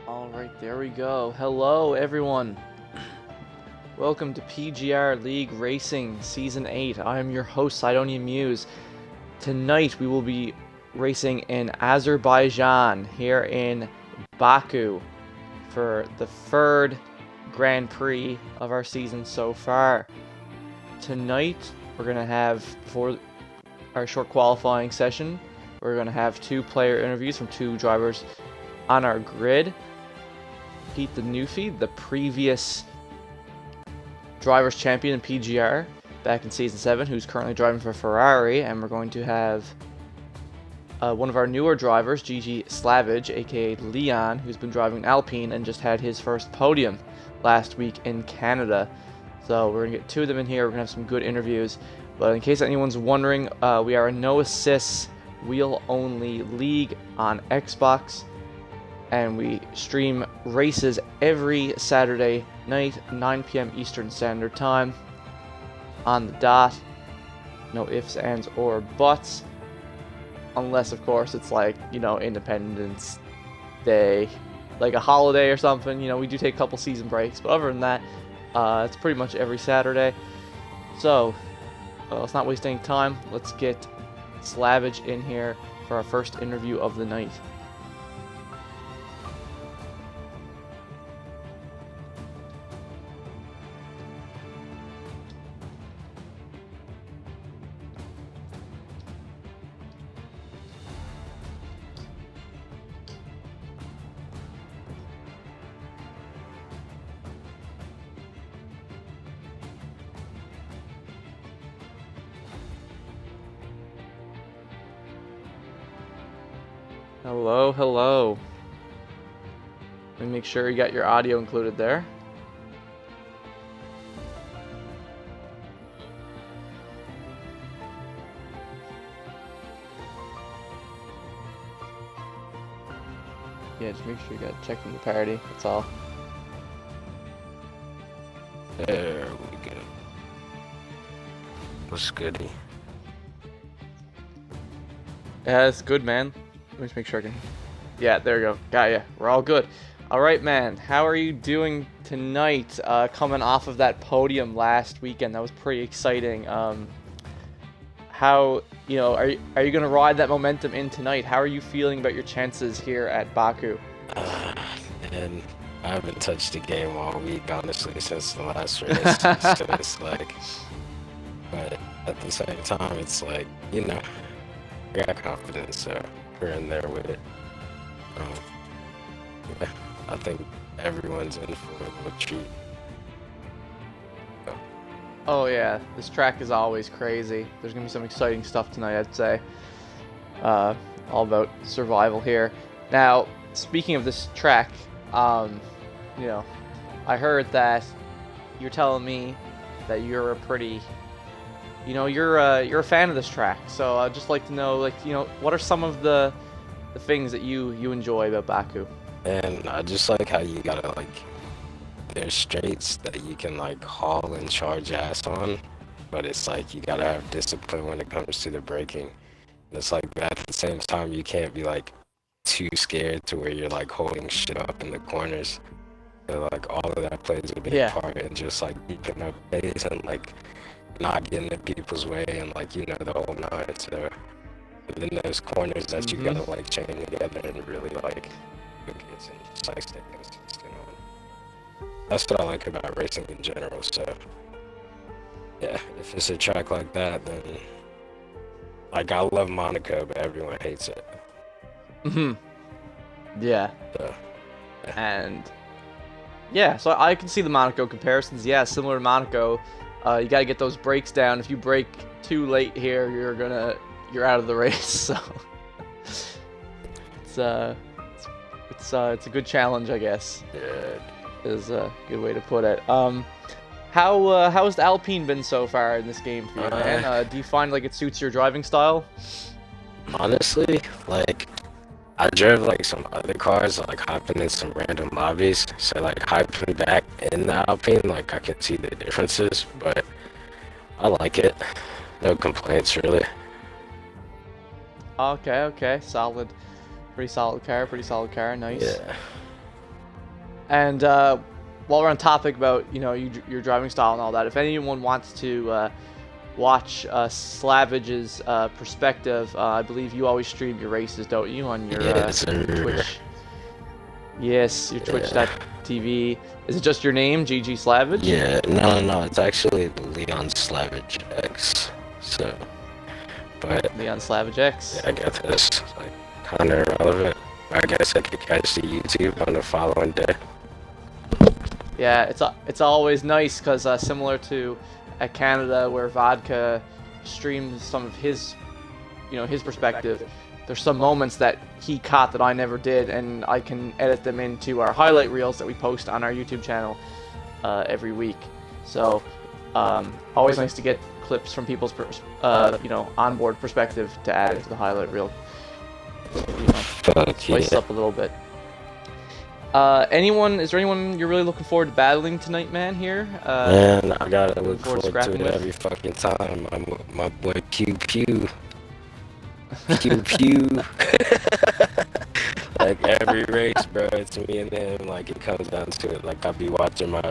Alright, there we go. Hello, everyone. Welcome to PGR League Racing Season 8. I am your host, Sidonian Muse. Tonight we will be racing in Azerbaijan, here in Baku, for the third Grand Prix of our season so far. Tonight, we're going to have, for our short qualifying session, we're going to have two player interviews from two drivers on our grid. Pete the Newfie, the previous drivers champion in PGR back in Season 7, who's currently driving for Ferrari, and we're going to have one of our newer drivers, Gigi Slavage, aka Leon, who's been driving Alpine and just had his first podium last week in Canada. So we're going to get two of them in here. We're going to have some good interviews. But in case anyone's wondering, we are a no assists, wheel only league on Xbox. And we stream races every Saturday night, 9 p.m. Eastern Standard Time, on the dot. No ifs, ands, or buts. Unless, of course, it's like, Independence Day, like a holiday or something. We do take a couple season breaks. But other than that, it's pretty much every Saturday. So, let's not waste any time. Let's get Slavage in here for our first interview of the night. Hello. Let me make sure you got your audio included there. Yeah, just make sure you got checking the parity, that's all. There we go. What's goody? Yeah, it's good, man. Let me just make sure I can... Yeah, there we go. Got ya. We're all good. Alright, man. How are you doing tonight, coming off of that podium last weekend? That was pretty exciting. How, are you going to ride that momentum in tonight? How are you feeling about your chances here at Baku? And I haven't touched the game all week, honestly, since the last race. So it's like... But at the same time, it's like, I got confidence, so we're in there with it. Yeah, I think everyone's in for a treat. Oh yeah, this track is always crazy. There's gonna be some exciting stuff tonight, I'd say. All about survival here. Now, speaking of this track, I heard that you're telling me that you're a pretty, you're a fan of this track. So I'd just like to know, what are some of the things that you enjoy about Baku? And I just like how you gotta, there's straights that you can, haul and charge ass on, but it's like you gotta have discipline when it comes to the braking. And it's like, but at the same time, you can't be, too scared to where you're, holding shit up in the corners. So, all of that plays a big part in just, keeping up pace and, not getting in people's way and, the whole nine. So, then there's corners that you gotta, chain together and really, get some side stickers, That's what I like about racing in general, so yeah, if it's a track like that, then I love Monaco, but everyone hates it. Yeah. So, yeah. And yeah, so I can see the Monaco comparisons. Yeah, similar to Monaco, you gotta get those brakes down. If you brake too late here, you're out of the race. So it's a good challenge, I guess. Yeah. Is a good way to put it. How has the Alpine been so far in this game for you, man? Do you find it suits your driving style? Honestly, I drove some other cars, hopping in some random lobbies. So hopping back in the Alpine, I can see the differences, but I like it. No complaints, really. Okay, solid. Pretty solid car, nice. Yeah. And while we're on topic about your driving style and all that, if anyone wants to watch Slavage's perspective, I believe you always stream your races, don't you, on your Twitch? Yes, your Twitch.tv. Is it just your name, GG Slavage? Yeah, no, it's actually Leon Slavage X. So, but Leon Slavage X. Yeah, I guess it's like kind of irrelevant. I guess I could catch the YouTube on the following day. Yeah, it's always nice because similar to at Canada where Vodka streams some of his perspective. There's some moments that he caught that I never did, and I can edit them into our highlight reels that we post on our YouTube channel every week. So, always nice to get clips from people's onboard perspective to add to the highlight reel. Spice it up a little bit. Is there anyone you're really looking forward to battling tonight, man? Here. Man, I gotta look forward to it with? Every fucking time. My boy Pew Pew. Pew Pew. Like every race, bro, it's me and him. Like it comes down to it. Like I'll be watching my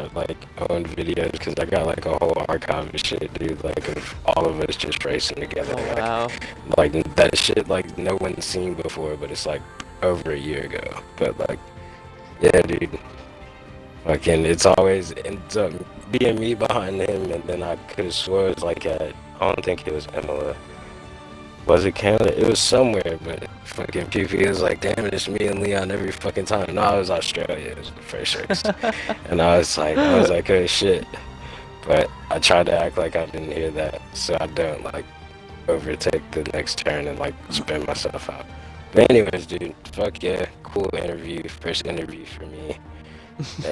own videos because I got like a whole archive of shit, dude. Like of all of us just racing together. Oh, wow. Like that shit like no one's seen before, but it's like over a year ago. But like, yeah, dude. Fucking, it's always ends up being me behind him, and then I could have swore it was like I don't think it was Emma. Was it Canada? It was somewhere, but fucking PP was like, damn it, it's me and Leon every fucking time. No, it was Australia. It was the first race. And I was like, oh shit. But I tried to act like I didn't hear that, so I don't like overtake the next turn and like spin myself out. But anyways, dude, fuck yeah, cool interview, first interview for me.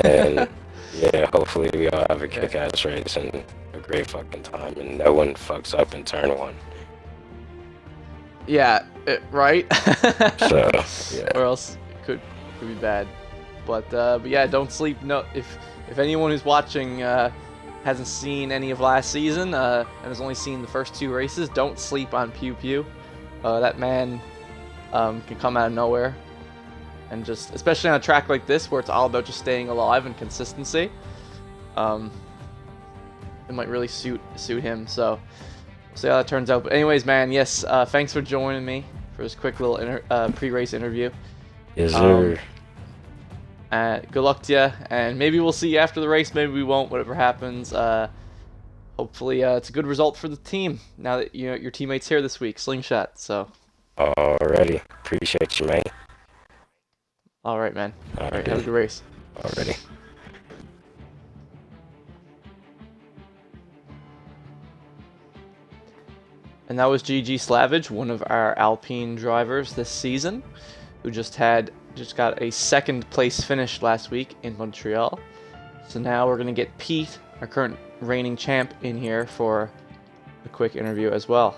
And yeah, hopefully we all have a kick-ass race and a great fucking time, and no one fucks up in turn one. Yeah, right. So yeah. Or else it could be bad. But yeah, don't sleep. No, if anyone who's watching hasn't seen any of last season and has only seen the first two races, don't sleep on Pew Pew. That man can come out of nowhere, and just especially on a track like this where it's all about just staying alive and consistency. It might really suit him. So. See how that turns out. But anyways, man, yes, thanks for joining me for this quick little pre-race interview. Yes, sir. Good luck to you, and maybe we'll see you after the race. Maybe we won't. Whatever happens. Hopefully, it's a good result for the team. Now that your teammates here this week, Slingshot. So. Alrighty, appreciate you, man. All right, man. All right, have a good race. Alrighty. And that was GG Slavage, one of our Alpine drivers this season, who just got a second place finish last week in Montreal. So now we're gonna get Pete, our current reigning champ, in here for a quick interview as well.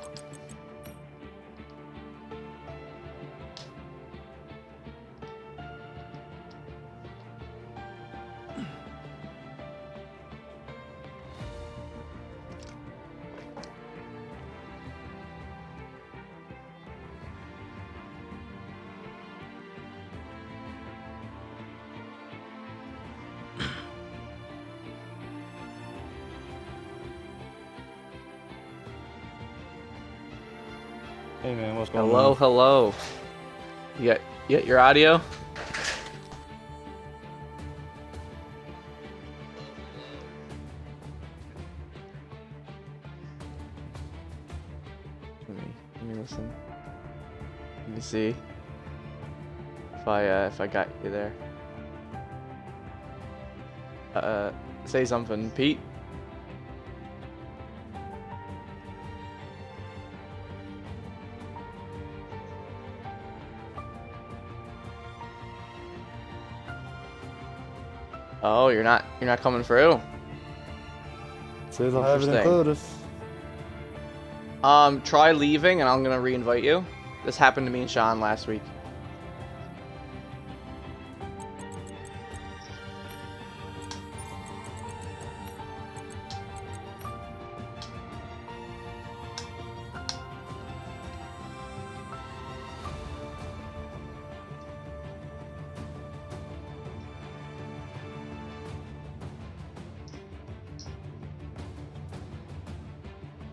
Hey man, what's going on? Hello. You got your audio? Let me listen. Let me see if I got you there. Say something, Pete. Oh, you're not coming through. Says I have it included. Try leaving and I'm gonna re-invite you. This happened to me and Sean last week.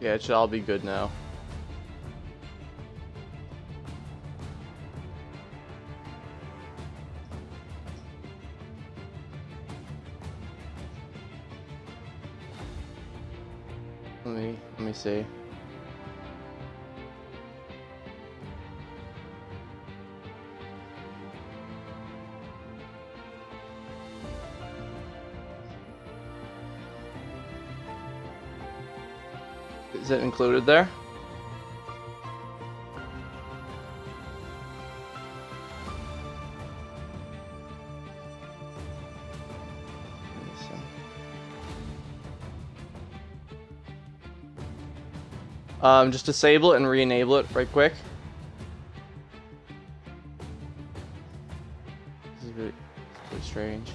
Yeah, it should all be good now. Let me see. Is it included there? Just disable it and re-enable it right quick. This is really strange.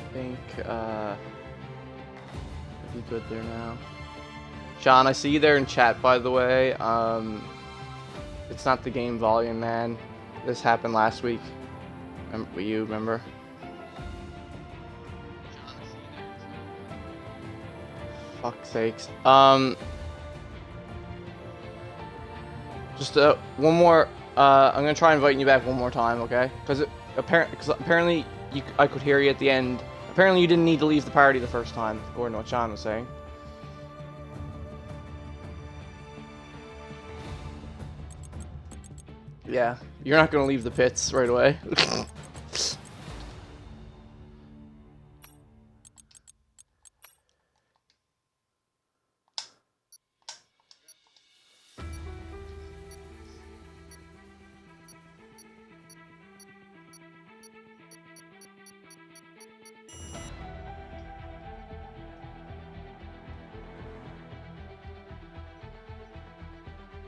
I think, be good there now. Sean, I see you there in chat, by the way. It's not the game volume, man. This happened last week. You remember? Fuck's sakes. Just one more. I'm gonna try inviting you back one more time, okay? Because apparently I could hear you at the end. Apparently you didn't need to leave the party the first time, according to what Sean was saying. Yeah, you're not gonna leave the pits right away.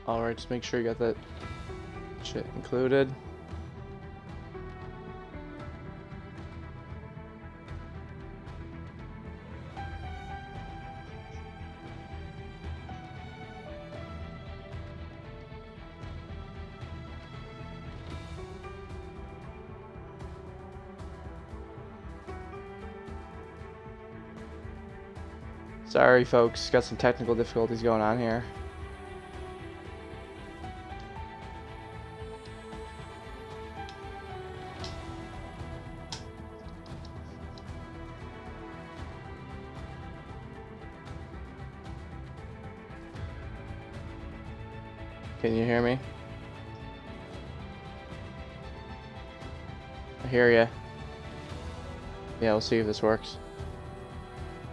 Alright, just make sure you got that shit included. Sorry folks, got some technical difficulties going on here. Can you hear me? I hear ya. Yeah, we'll see if this works.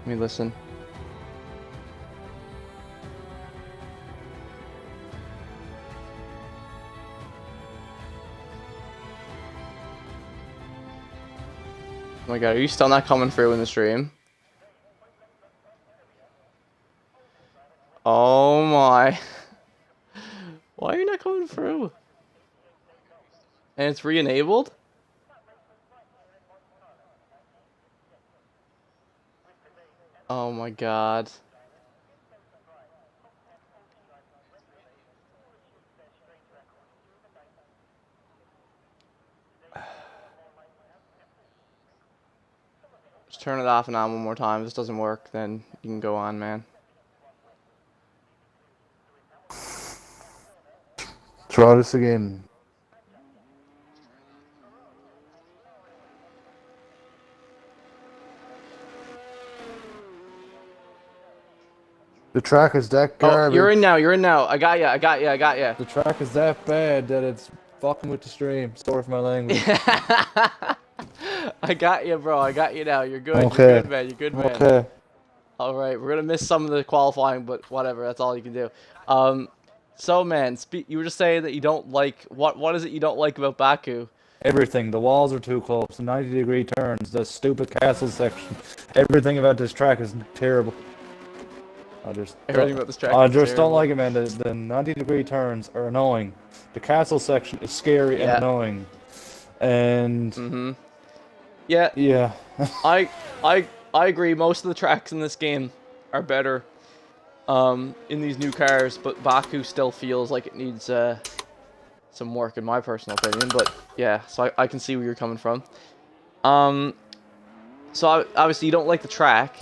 Let me listen. Oh my god, are you still not coming through in the stream? Oh my. Why are you not coming through? And it's re-enabled? Oh my god. Just turn it off and on one more time. If this doesn't work, then you can go on, man. Try this again. The track is that garbage. Oh, you're in now, you're in now. I got ya. The track is that bad that it's fucking with the stream. Sorry for my language. I got you, bro. I got you now. You're good. Okay. You're good, man. You're good, man. Okay. All right, we're gonna miss some of the qualifying, but whatever. That's all you can do. So man, you were just saying that you don't like what is it you don't like about Baku? Everything. The walls are too close. The 90-degree turns. The stupid castle section. Everything about this track is terrible. Everything about this track. I is just terrible. don't like it, man. The 90-degree turns are annoying. The castle section is scary and annoying. And Yeah. yeah. I I agree. Most of the tracks in this game are better in these new cars, but Baku still feels like it needs some work, in my personal opinion. But yeah, so I can see where you're coming from. So obviously you don't like the track,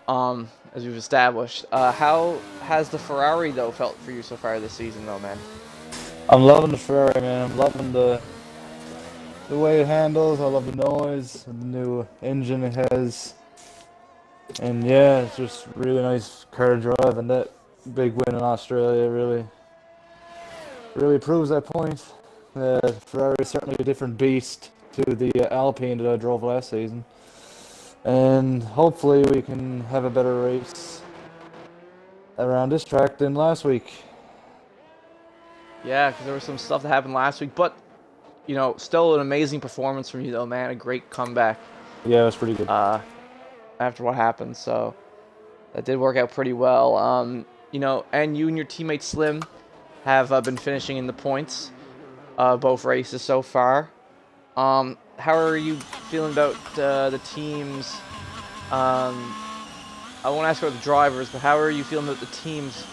as we've established. How has the Ferrari though felt for you so far this season, though, man? I'm loving the Ferrari, man. I'm loving the way it handles. I love the noise, the new engine it has, and yeah, it's just really nice car to drive. And that big win in Australia really proves that point. Ferrari is certainly a different beast to the Alpine that I drove last season, and hopefully we can have a better race around this track than last week. Yeah, because there was some stuff that happened last week, but you know, still an amazing performance from you, though, man. A great comeback. Yeah, it was pretty good. After what happened, so that did work out pretty well. You know, and you and your teammate Slim have been finishing in the points, both races so far. How are you feeling about the teams? I won't ask about the drivers, but how are you feeling about the team's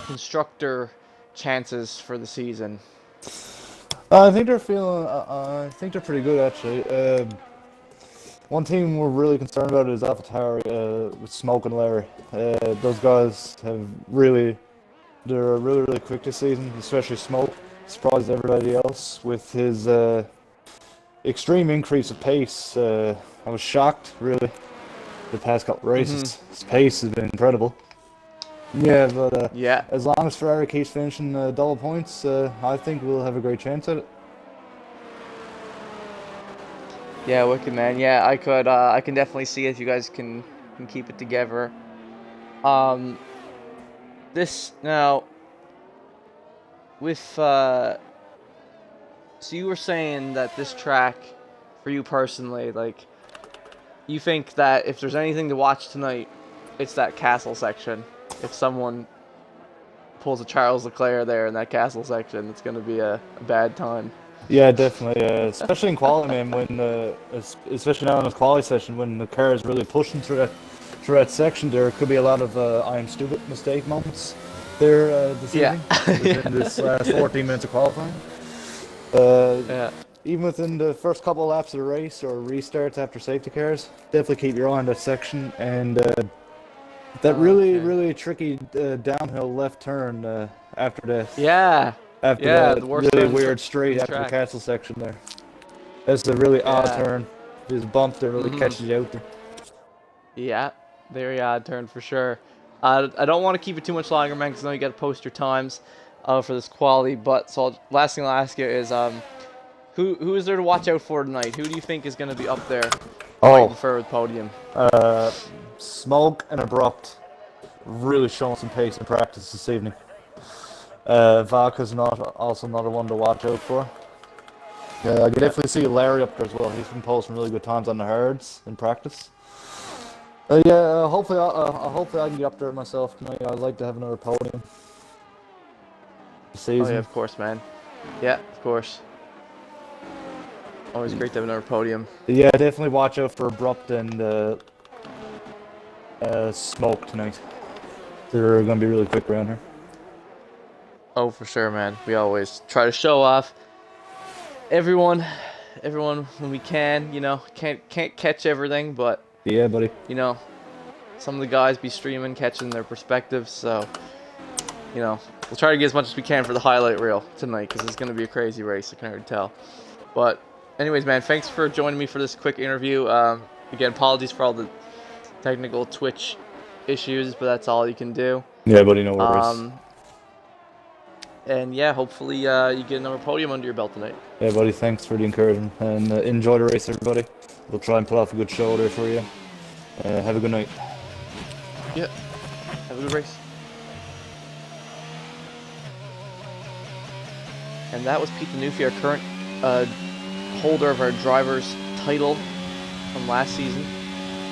constructor chances for the season? I think they're feeling. I think they're pretty good actually. One team we're really concerned about is AlphaTauri with Smoke and Larry. Those guys they're really quick this season, especially Smoke. Surprised everybody else with his extreme increase of pace. I was shocked, really, the past couple races. His pace has been incredible. Yeah, but Yeah. as long as Ferrari keeps finishing double points, I think we'll have a great chance at it. Yeah, wicked, man. Yeah, I can definitely see if you guys can keep it together. This now with so you were saying that this track, for you personally, like, you think that if there's anything to watch tonight, it's that castle section. If someone pulls a Charles Leclerc there in that castle section, it's going to be a bad time. Yeah, definitely. Especially in quality, man. When especially now in the quality session, when the car is really pushing through that section, there could be a lot of "I am stupid" mistake moments there this evening. Within this last 14 minutes of qualifying. Yeah. Even within the first couple of laps of the race or restarts after safety cars, definitely keep your eye on that section and that really tricky downhill left turn after that. Yeah. After that the worst really turn weird straight after the castle section there. That's a really odd turn. This bump that really catches you out there. Yeah, very odd turn for sure. I don't want to keep it too much longer, man, because I know you got to post your times for this quality. But so last thing I'll ask you is, who is there to watch out for tonight? Who do you think is going to be up there fighting for the podium? Smoke and Abrupt really showing some pace in practice this evening. Vodka's also another one to watch out for. I can definitely see Larry up there as well. He's been posting really good times on the hards in practice. Hopefully I can get up there myself tonight. I'd like to have another podium this season. Oh yeah, of course, man. Yeah, of course. Always great to have another podium. Yeah, definitely watch out for Abrupt and Smoke tonight. They're going to be really quick around here. Oh, for sure, man. We always try to show off everyone when we can. You know, can't catch everything, but yeah, buddy. You know, some of the guys be streaming, catching their perspectives. So, you know, we'll try to get as much as we can for the highlight reel tonight, because it's going to be a crazy race. I can already tell. But, anyways, man, thanks for joining me for this quick interview. Again, apologies for all the technical Twitch issues, but that's all you can do. Yeah, buddy, no worries. And yeah, hopefully you get another podium under your belt tonight. Yeah, buddy, thanks for the encouragement. And enjoy the race, everybody. We'll try and pull off a good show there for you. Have a good night. Yeah, have a good race. And that was Pete Danufi, our current holder of our driver's title from last season.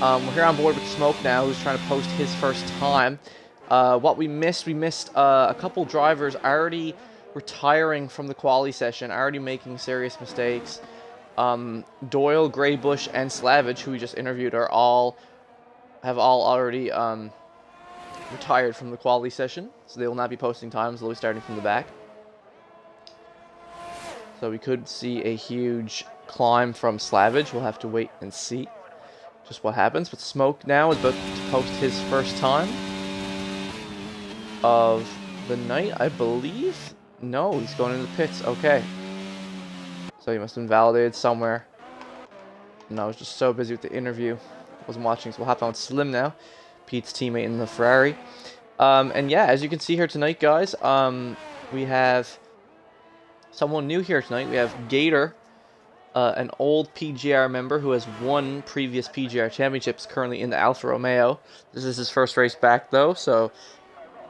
We're here on board with Smoke now, who's trying to post his first time. What we missed a couple drivers already retiring from the quali session, already making serious mistakes. Doyle, Graybush, and Slavage, who we just interviewed, are all have all already retired from the quality session, so they will not be posting times. They'll be starting from the back. So we could see a huge climb from Slavage. We'll have to wait and see just what happens. But Smoke now is about to post his first time of the night, I believe. No, he's going into the pits. Okay. So he must have been validated somewhere. And I was just so busy with the interview. Wasn't watching, so we'll hop on Slim now. Pete's teammate in the Ferrari. And yeah, as you can see here tonight, guys, we have someone new here tonight. We have Gator, an old PGR member who has won previous PGR championships, currently in the Alfa Romeo. This is his first race back, though, so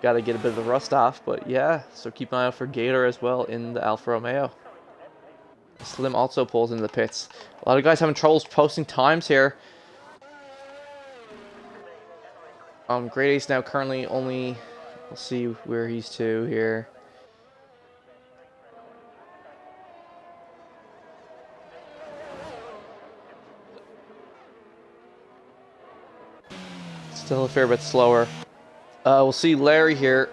got to get a bit of the rust off. But yeah, so keep an eye out for Gator as well in the Alfa Romeo. Slim also pulls into the pits. A lot of guys having troubles posting times here. Great Ace now currently only, we'll see where he's to here. Still a fair bit slower. We'll see Larry here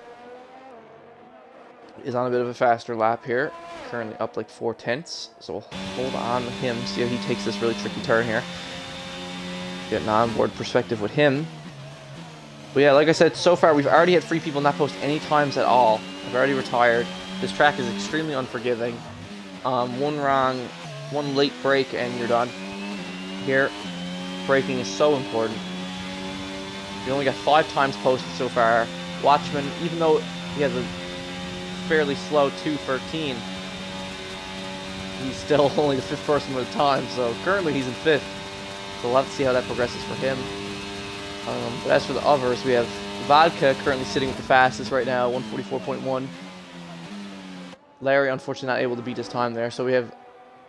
is on a bit of a faster lap here. Currently up like 4/10, so we'll hold on to him, see how he takes this really tricky turn here. Get an onboard perspective with him. But yeah, like I said, so far we've already had 3 people not post any times at all. I've already retired. This track is extremely unforgiving. One wrong, one late break, and you're done. Here, braking is so important. We only got 5 times posted so far. Watchman, even though he has a fairly slow 2:13, he's still only the 5th person with a time. So currently he's in 5th. So we'll have to see how that progresses for him. But as for the others, we have Vodka currently sitting with the fastest right now, 144.1. Larry, unfortunately, not able to beat his time there. So we have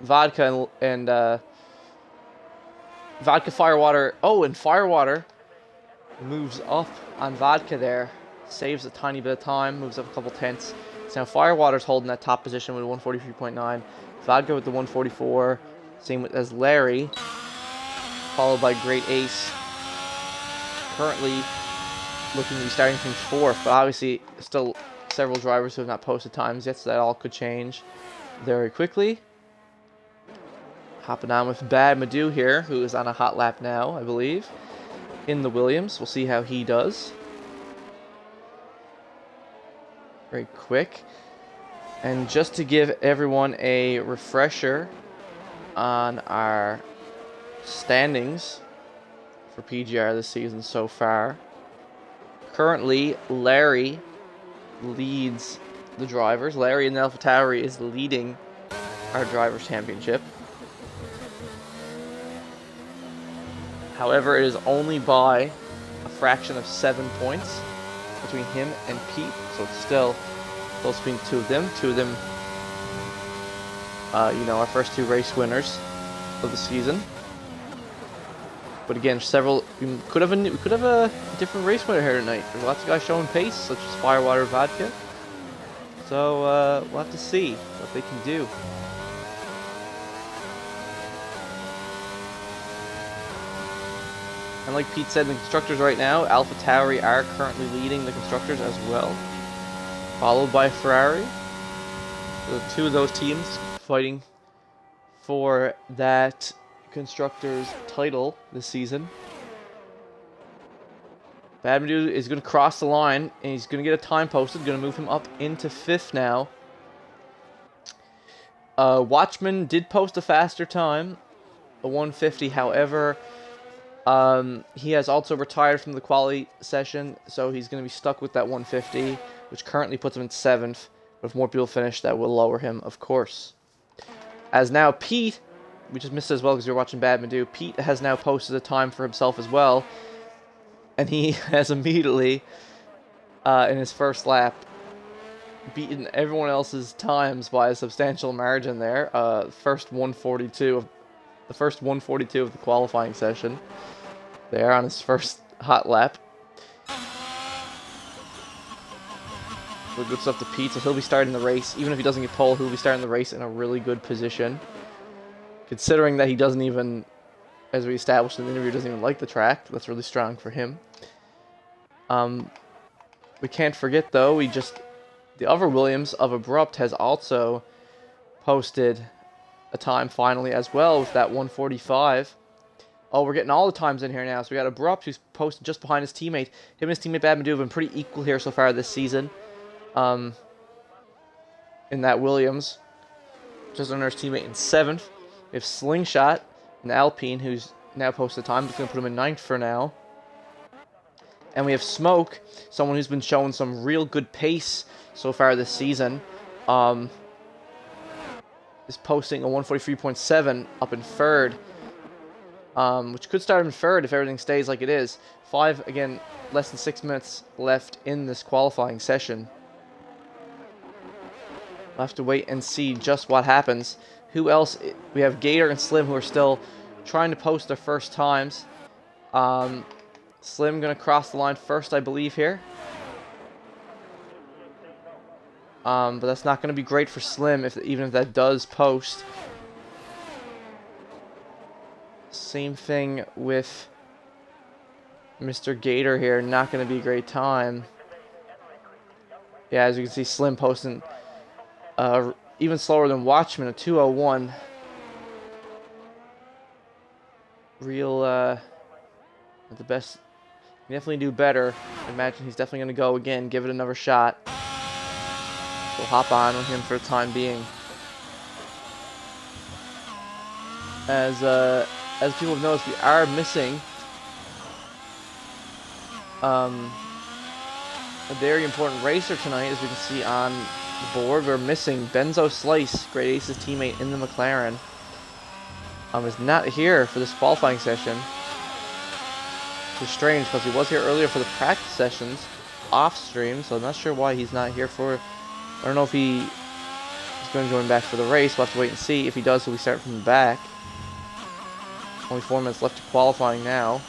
Vodka and Vodka Firewater. Oh, and Firewater moves up on Vodka there. Saves a tiny bit of time, moves up a couple tenths. So now Firewater's holding that top position with 143.9. Vodka with the 144. Same as Larry. Followed by Great Ace. Currently looking to be starting from 4th, but obviously still several drivers who have not posted times yet, so that all could change very quickly. Hopping on with Bad Madu here, who is on a hot lap now, I believe, in the Williams. We'll see how he does. Very quick. And just to give everyone a refresher on our standings for PGR this season so far. Currently, Larry leads the drivers. Larry in the AlphaTauri is leading our Drivers' Championship. However, it is only by a fraction of 7 points between him and Pete, so it's still close between the two of them. Two of them, our first 2 race winners of the season. But again, we could have a different race winner here tonight. There's lots of guys showing pace, such as Firewater Vodka. So we'll have to see what they can do. And like Pete said, in the constructors right now, AlphaTauri are currently leading the constructors as well, followed by Ferrari. So 2 of those teams fighting for that constructors title this season. Badmadu is going to cross the line, and he's going to get a time posted. Going to move him up into 5th now. Watchman did post a faster time, a 150. However, he has also retired from the quality session, so he's going to be stuck with that 150, which currently puts him in 7th. But if more people finish, that will lower him, of course. As now Pete, we just missed it as well because you're watching Bad Madu. Pete has now posted a time for himself as well. And he has immediately, in his first lap, beaten everyone else's times by a substantial margin there. The first 142 of the qualifying session. There on his first hot lap. Really good stuff to Pete, so he'll be starting the race. Even if he doesn't get pole, he'll be starting the race in a really good position. Considering that he doesn't even as we established in the interview, doesn't even like the track. That's really strong for him. We can't forget, though, the other Williams of Abrupt has also posted a time finally as well with that 1:45. Oh, we're getting all the times in here now. So we got Abrupt, who's posted just behind his teammate. Him and his teammate Badmandu have been pretty equal here so far this season. In that Williams, just under his teammate in 7th. We have Slingshot and Alpine, who's now posted time. Just going to put him in 9th for now. And we have Smoke, someone who's been showing some real good pace so far this season. Is posting a 1:43.7 up in 3rd. Which could start him in 3rd if everything stays like it is. 5, again, less than 6 minutes left in this qualifying session. We'll have to wait and see just what happens. Who else? We have Gator and Slim, who are still trying to post their first times. Slim going to cross the line first, I believe, here. But that's not going to be great for Slim, even if that does post. Same thing with Mr. Gator here. Not going to be a great time. Yeah, as you can see, Slim posting even slower than Watchman, a 2:01. Real, at the best, can definitely do better. I imagine he's definitely going to go again, give it another shot. We'll hop on with him for the time being. As people have noticed, we are missing a very important racer tonight, as we can see on the board. We're missing Benzo Slice, Great Ace's teammate in the McLaren. Is not here for this qualifying session. Which is strange, because he was here earlier for the practice sessions off stream, so I'm not sure why he's not here for. I don't know if he is going to join back for the race. We'll have to wait and see. If he does, he'll be starting from the back. Only 4 minutes left to qualifying now.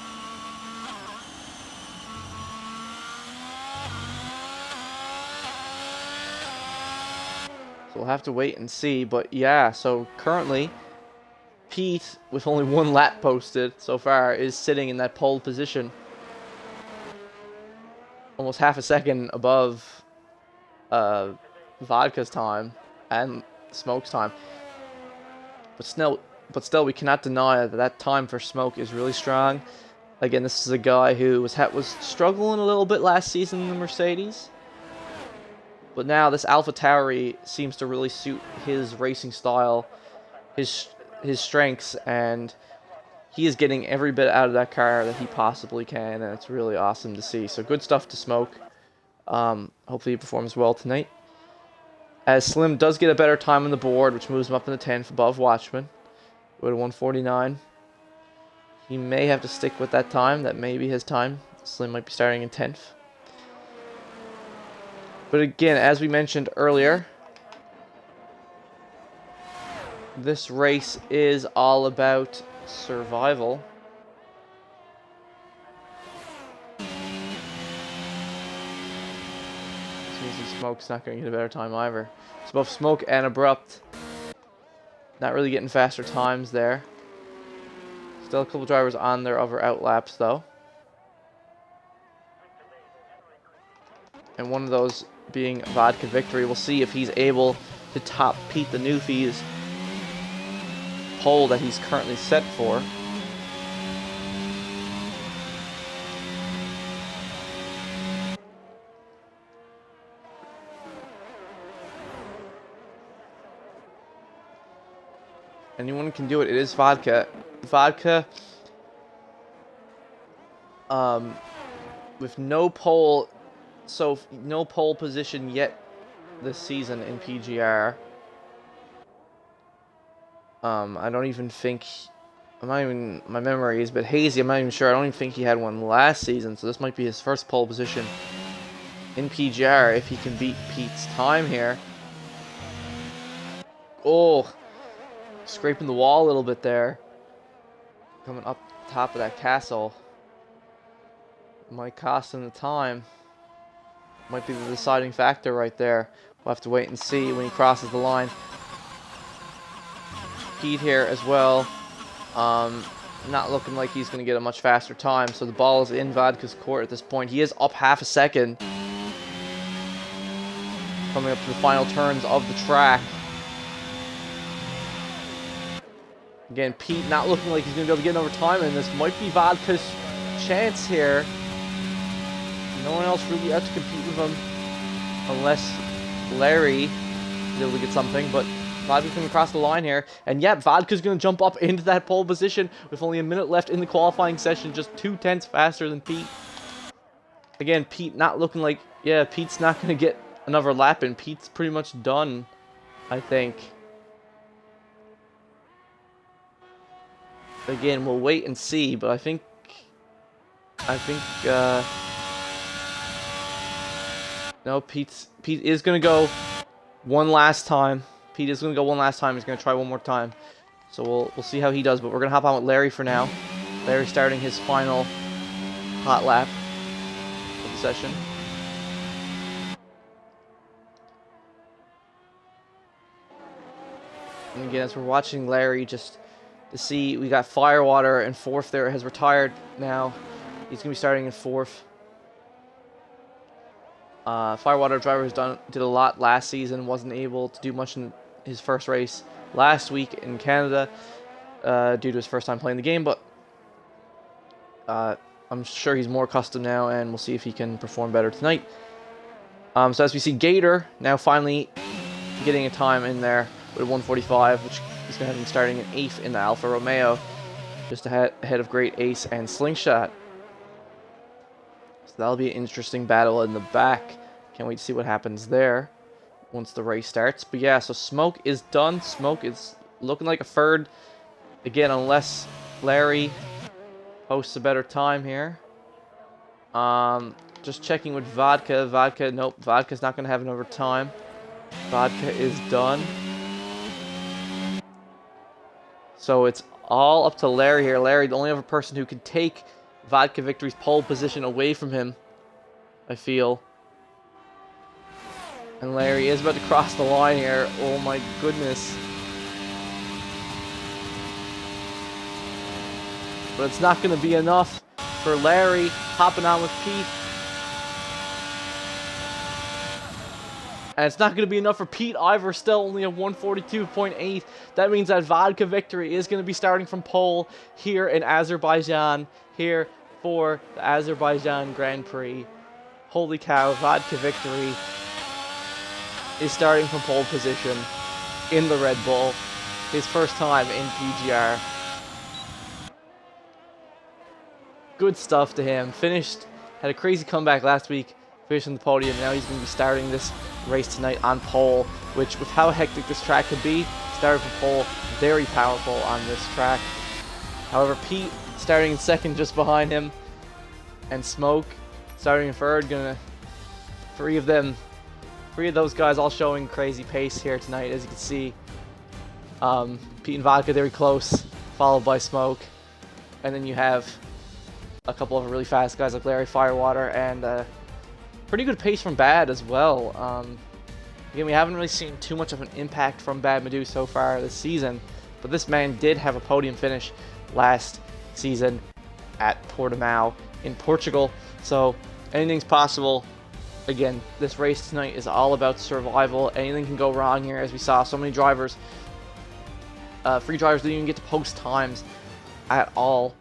So we'll have to wait and see. But yeah, so currently, Pete, with only 1 lap posted so far, is sitting in that pole position. Almost half a second above Vodka's time and Smoke's time. But still, we cannot deny that time for Smoke is really strong. Again, this is a guy who was struggling a little bit last season in the Mercedes. But now this AlphaTauri seems to really suit his racing style, his strengths, and he is getting every bit out of that car that he possibly can, and it's really awesome to see. So good stuff to Smoke. Hopefully he performs well tonight. As Slim does get a better time on the board, which moves him up in the 10th above Watchman. Go to 1:49. He may have to stick with that time. That may be his time. Slim might be starting in 10th. But again, as we mentioned earlier, this race is all about survival. Smoke's not going to get a better time either. So both Smoke and Abrupt not really getting faster times there. Still a couple drivers on their other outlaps though. And one of those being Vodka Victory. We'll see if he's able to top Pete the Newfie's pole that he's currently set for. Anyone can do it. It is Vodka. Vodka, with no pole position yet this season in PGR. I don't even think, my memory is a bit hazy. I'm not even sure. I don't even think he had one last season, so this might be his first pole position in PGR if he can beat Pete's time here. Oh, scraping the wall a little bit there. Coming up top of that castle. Might cost him the time. Might be the deciding factor right there. We'll have to wait and see when he crosses the line. Pete here as well. not looking like he's going to get a much faster time. So the ball is in Vodka's court at this point. He is up half a second. Coming up to the final turns of the track. Again, Pete not looking like he's going to be able to get another time, and this might be Vodka's chance here. No one else really out to compete with him unless Larry is able to get something, but Vodka's going to cross the line here, and yeah, Vodka's going to jump up into that pole position with only a minute left in the qualifying session, just 2/10 faster than Pete. Again, Pete not looking like, yeah, Pete's not going to get another lap in. Pete's pretty much done, I think. Again, we'll wait and see, but I think, no, Pete is going to go one last time. Pete is going to go one last time. He's going to try one more time. So we'll see how he does, but we're going to hop on with Larry for now. Larry starting his final hot lap of the session. And again, as we're watching Larry, just to see, we got Firewater in fourth there, has retired now. He's going to be starting in fourth. Firewater driver did a lot last season, wasn't able to do much in his first race last week in Canada due to his first time playing the game, but I'm sure he's more accustomed now, and we'll see if he can perform better tonight. So as we see Gator now finally getting a time in there with 1:45, which he's going to have him starting in 8th in the Alfa Romeo, just ahead of Great Ace and Slingshot. So that'll be an interesting battle in the back. Can't wait to see what happens there once the race starts. But yeah, so Smoke is done. Smoke is looking like a third. Again, unless Larry posts a better time here. Just checking with Vodka. Vodka, nope. Vodka's not going to have another time. Vodka is done. So it's all up to Larry here. Larry, the only other person who could take Vodka Victory's pole position away from him, I feel. And Larry is about to cross the line here. Oh my goodness. But it's not going to be enough for Larry hopping on with Pete. And it's not going to be enough for Pete either, still only a 1:42.8. That means that Vodka Victory is going to be starting from pole here in Azerbaijan, here for the Azerbaijan Grand Prix. Holy cow, Vodka Victory is starting from pole position in the Red Bull. His first time in PGR. Good stuff to him. Had a crazy comeback last week, finished on the podium. Now he's going to be starting this race tonight on pole, which with how hectic this track could be, started from pole, very powerful on this track. However, Pete starting in second just behind him, and Smoke starting in third. Three of those guys all showing crazy pace here tonight, as you can see. Pete and Vodka very close, followed by Smoke, and then you have a couple of really fast guys like Larry, Firewater, and pretty good pace from Bad as well. Again, we haven't really seen too much of an impact from Bad Madu so far this season, but this man did have a podium finish last season at Portimao in Portugal, so anything's possible. Again, this race tonight is all about survival. Anything can go wrong here, as we saw so many drivers, free drivers didn't even get to post times at all.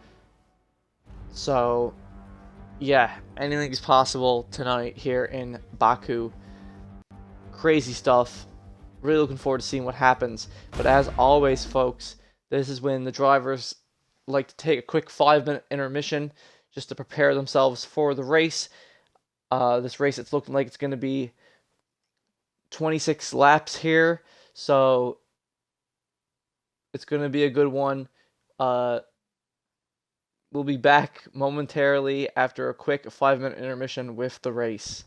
So yeah, anything is possible tonight here in Baku. Crazy stuff. Really looking forward to seeing what happens. But as always, folks, this is when the drivers like to take a quick 5-minute intermission just to prepare themselves for the race. This race, it's looking like it's going to be 26 laps here. So it's going to be a good one. We'll be back momentarily after a quick 5-minute intermission with the race.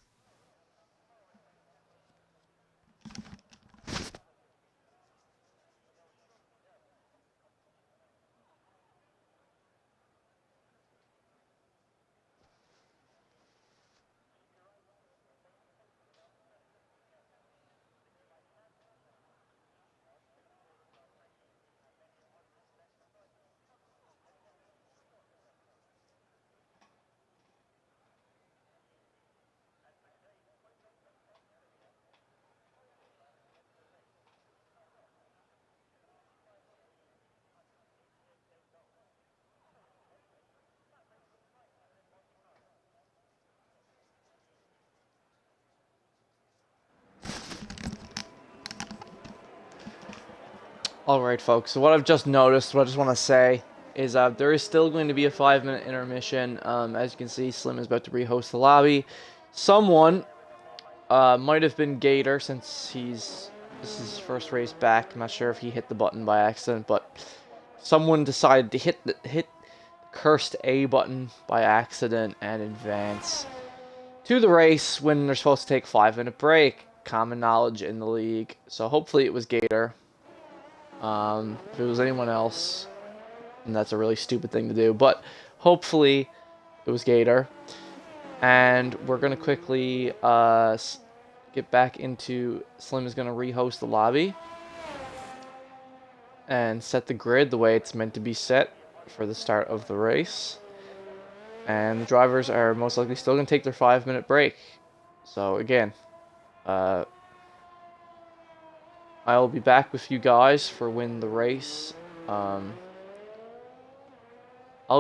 Alright, folks, so what I've just noticed, what I just want to say, is there is still going to be a 5-minute intermission. As you can see, Slim is about to rehost the lobby. Someone, might have been Gator, since this is his first race back. I'm not sure if he hit the button by accident, but someone decided to hit the cursed A button by accident and advance to the race when they're supposed to take a 5-minute break. Common knowledge in the league. So hopefully it was Gator. If it was anyone else, and that's a really stupid thing to do, but hopefully it was Gator. And we're gonna quickly get back into. Slim is gonna rehost the lobby and set the grid the way it's meant to be set for the start of the race. And the drivers are most likely still gonna take their 5-minute break. So again, I'll be back with you guys for when the race. I'll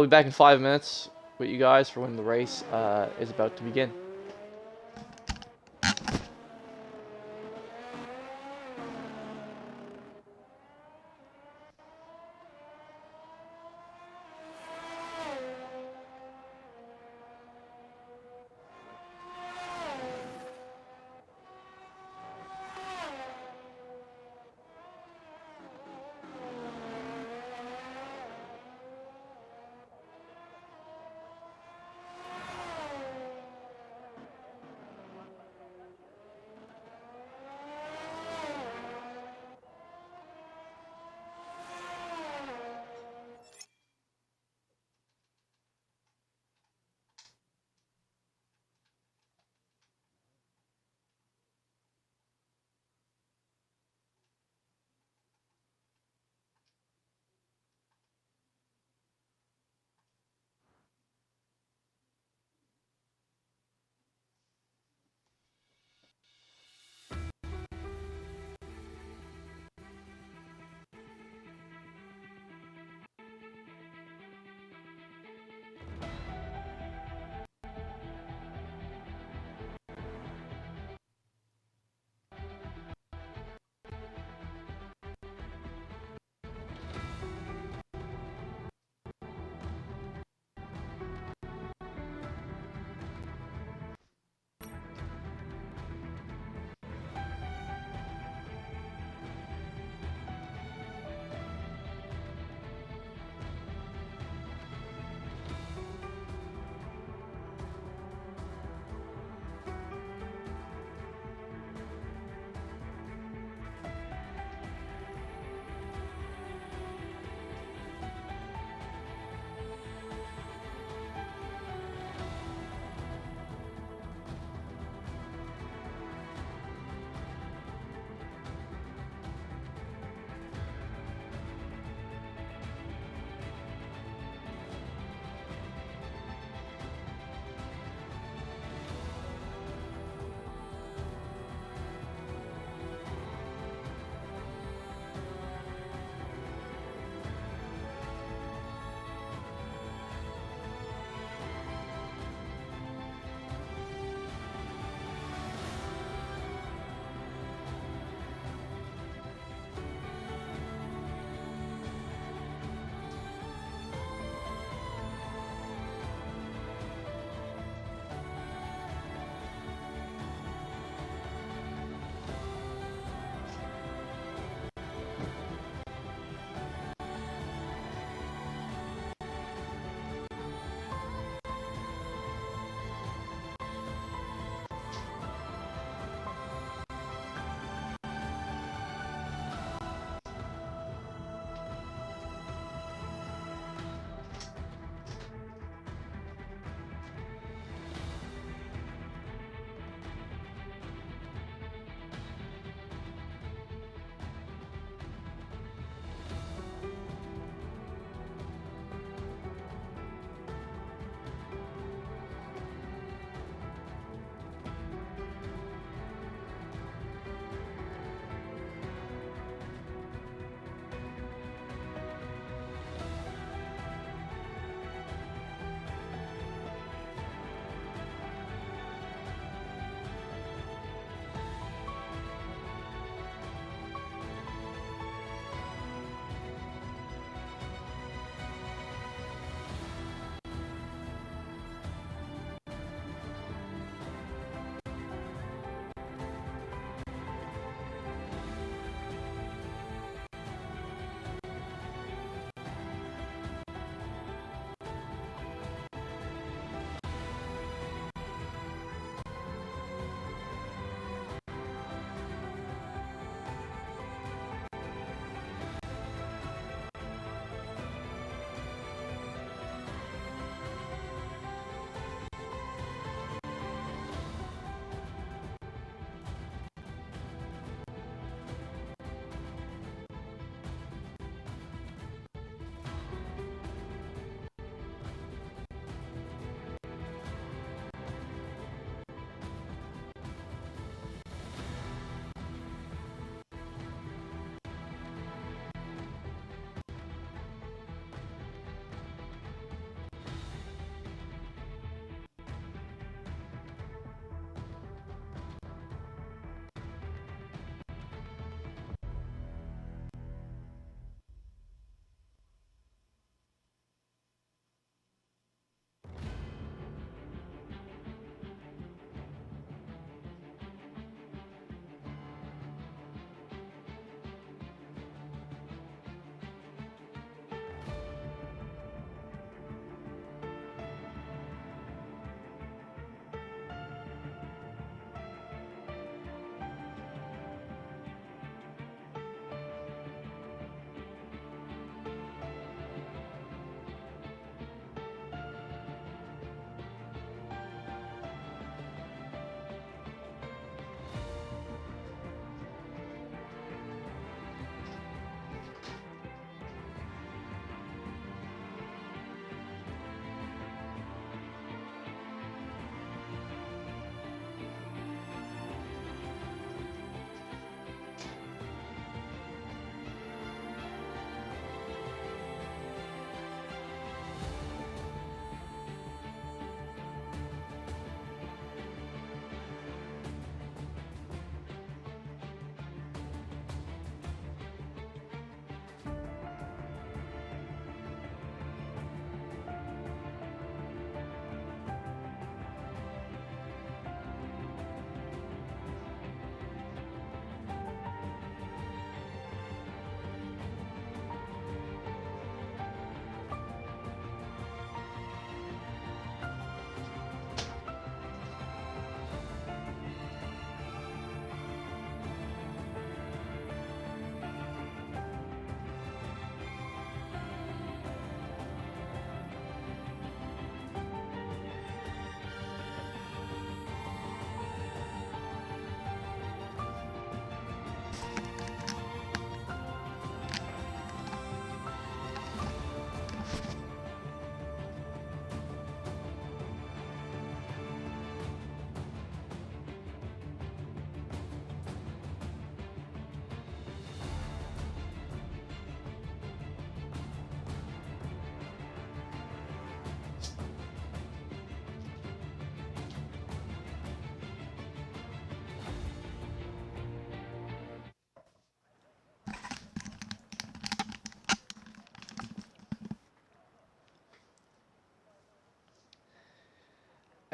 be back in 5 minutes with you guys for when the race is about to begin.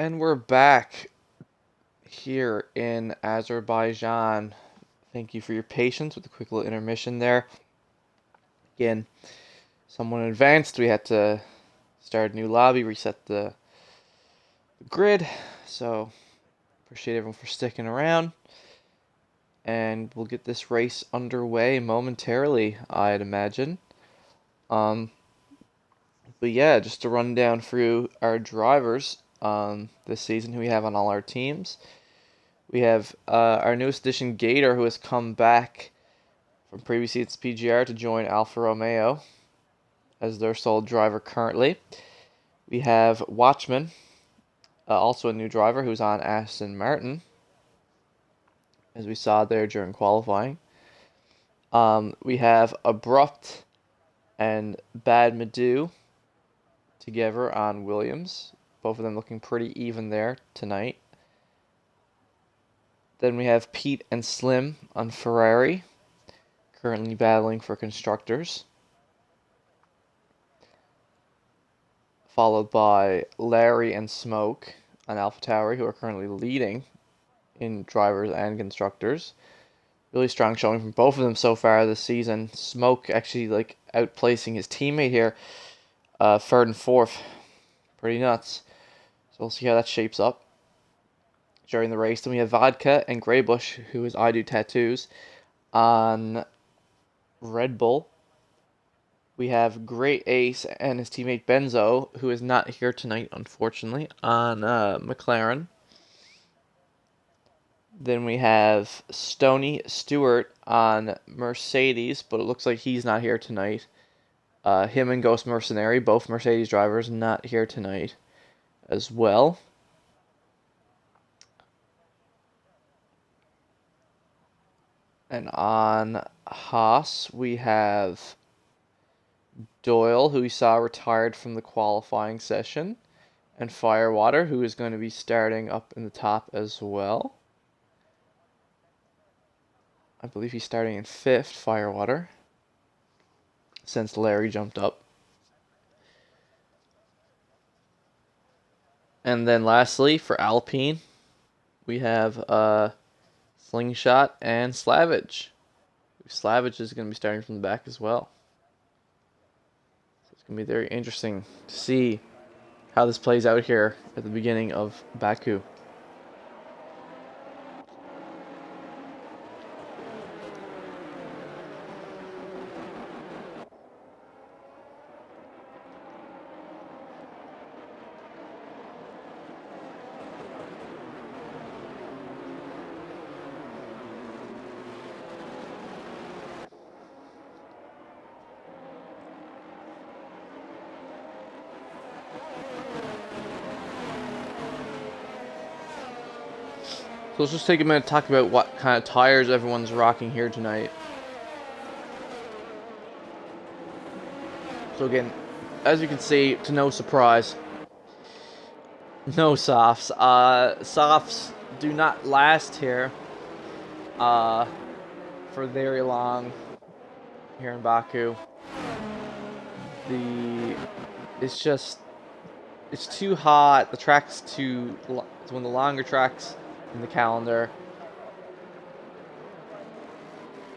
And we're back here in Azerbaijan. Thank you for your patience with the quick little intermission there. Again, someone advanced. We had to start a new lobby, reset the grid. So, appreciate everyone for sticking around. And we'll get this race underway momentarily, I'd imagine. But yeah, just to run down through our drivers this season who we have on all our teams. We have our newest addition, Gator, who has come back from previous season's PGR to join Alfa Romeo as their sole driver currently. We have Watchman, also a new driver who's on Aston Martin, as we saw there during qualifying. We have Abrupt and Bad Madu together on Williams. Both of them looking pretty even there tonight. Then we have Pete and Slim on Ferrari, currently battling for constructors. Followed by Larry and Smoke on AlphaTauri, who are currently leading in drivers and constructors. Really strong showing from both of them so far this season. Smoke actually outplacing his teammate here, third and fourth. Pretty nuts. So we'll see how that shapes up during the race. Then we have Vodka and Greybush, who is I Do Tattoos, on Red Bull. We have Great Ace and his teammate Benzo, who is not here tonight, unfortunately, on McLaren. Then we have Stoney Stewart on Mercedes, but it looks like he's not here tonight. Him and Ghost Mercenary, both Mercedes drivers, not here tonight as well. And on Haas, we have Doyle, who we saw retired from the qualifying session, and Firewater, who is going to be starting up in the top as well. I believe he's starting in 5th, Firewater, since Larry jumped up. And then lastly, for Alpine, we have Slingshot and Slavage. Slavage is going to be starting from the back as well. So it's going to be very interesting to see how this plays out here at the beginning of Baku. So let's just take a minute to talk about what kind of tires everyone's rocking here tonight. So again, as you can see, to no surprise, no softs. Softs do not last here for very long here in Baku. It's too hot. The track's it's one of the longer tracks in the calendar.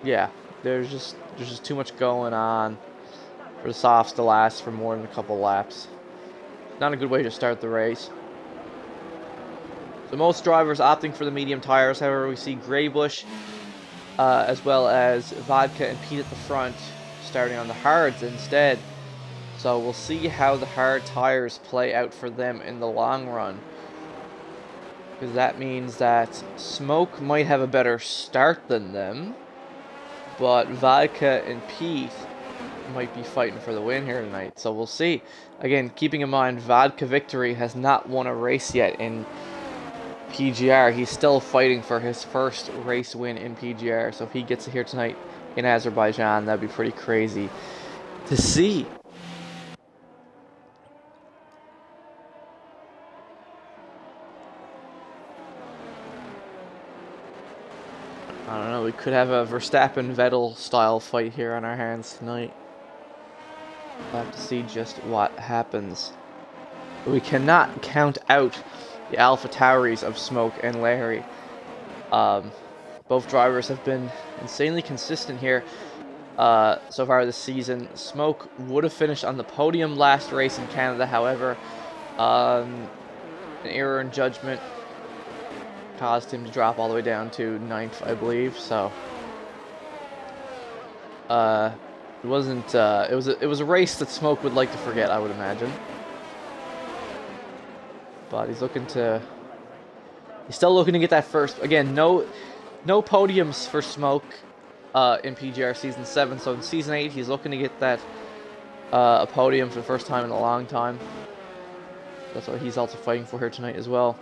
Yeah, there's just too much going on for the softs to last for more than a couple laps. Not a good way to start the race. So most drivers opting for the medium tires. However, we see Greybush as well as Vodka and Pete at the front starting on the hards instead. So we'll see how the hard tires play out for them in the long run. Because that means that Smoke might have a better start than them, but Vodka and Pete might be fighting for the win here tonight. So we'll see. Again, keeping in mind, Vodka Victory has not won a race yet in PGR. He's still fighting for his first race win in PGR. So if he gets it here tonight in Azerbaijan, that'd be pretty crazy to see. I don't know, we could have a Verstappen-Vettel style fight here on our hands tonight. We'll have to see just what happens. But we cannot count out the Alpha Tauris of Smoke and Larry. Both drivers have been insanely consistent here so far this season. Smoke would have finished on the podium last race in Canada, however, an error in judgment caused him to drop all the way down to 9th, I believe. So it wasn't. It was a race that Smoke would like to forget, I would imagine. But he's still looking to get that first. Again, no podiums for Smoke in PGR Season 7. So in Season 8, he's looking to get that a podium for the first time in a long time. That's what he's also fighting for here tonight as well.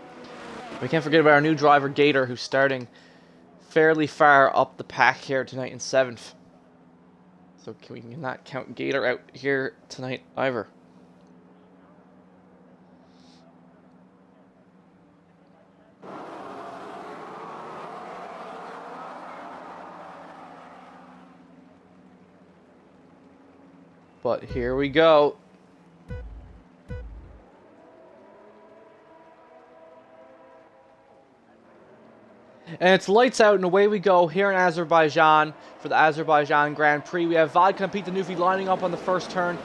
We can't forget about our new driver, Gator, who's starting fairly far up the pack here tonight in 7th. So we cannot count Gator out here tonight either. But here we go. And it's lights out and away we go here in Azerbaijan for the Azerbaijan Grand Prix. We have Vodka and Pete Danufi lining up on the first turn,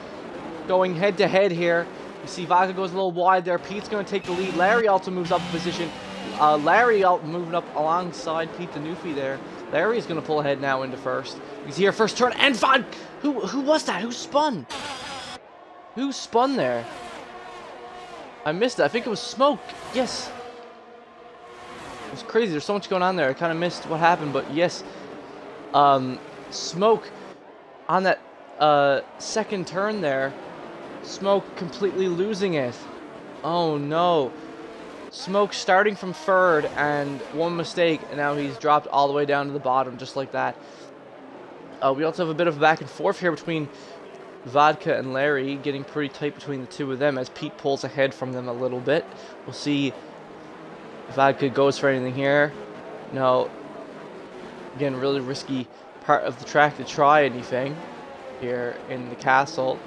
going head to head here. You see Vodka goes a little wide there. Pete's going to take the lead. Larry also moves up a position. Larry moving up alongside Pete Danufi there. Larry is going to pull ahead now into first. He's here first turn, and Vodka. Who was that? Who spun? Who spun there? I missed it. I think it was Smoke. Yes. It was crazy. There's so much going on there. I kind of missed what happened, but yes. Smoke on that second turn there. Smoke completely losing it. Oh no. Smoke starting from third and one mistake, and now he's dropped all the way down to the bottom just like that. We also have a bit of a back and forth here between Vodka and Larry, getting pretty tight between the two of them as Pete pulls ahead from them a little bit. We'll see if Vodka goes for anything here. No. Again, really risky part of the track to try anything here in the castle.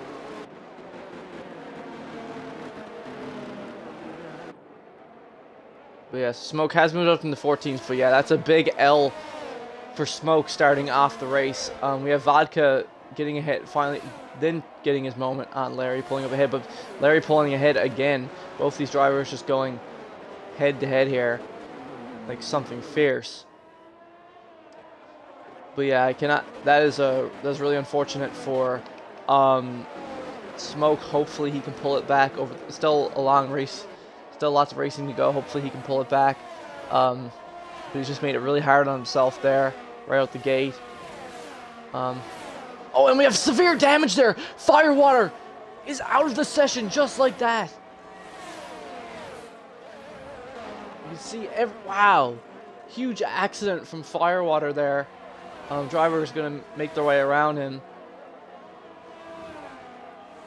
But yeah, Smoke has moved up in the 14th, but yeah, that's a big L for Smoke starting off the race. We have Vodka getting ahead, finally, then getting his moment on Larry, pulling up ahead, but Larry pulling ahead again. Both these drivers just going head to head here, like something fierce. But yeah, I cannot. That's really unfortunate for Smoke. Hopefully he can pull it back over. Still a long race, still lots of racing to go. Hopefully he can pull it back. But he's just made it really hard on himself there, right out the gate. Oh, and we have severe damage there. Firewater is out of the session just like that. You see, wow, huge accident from Firewater there. Driver is going to make their way around him.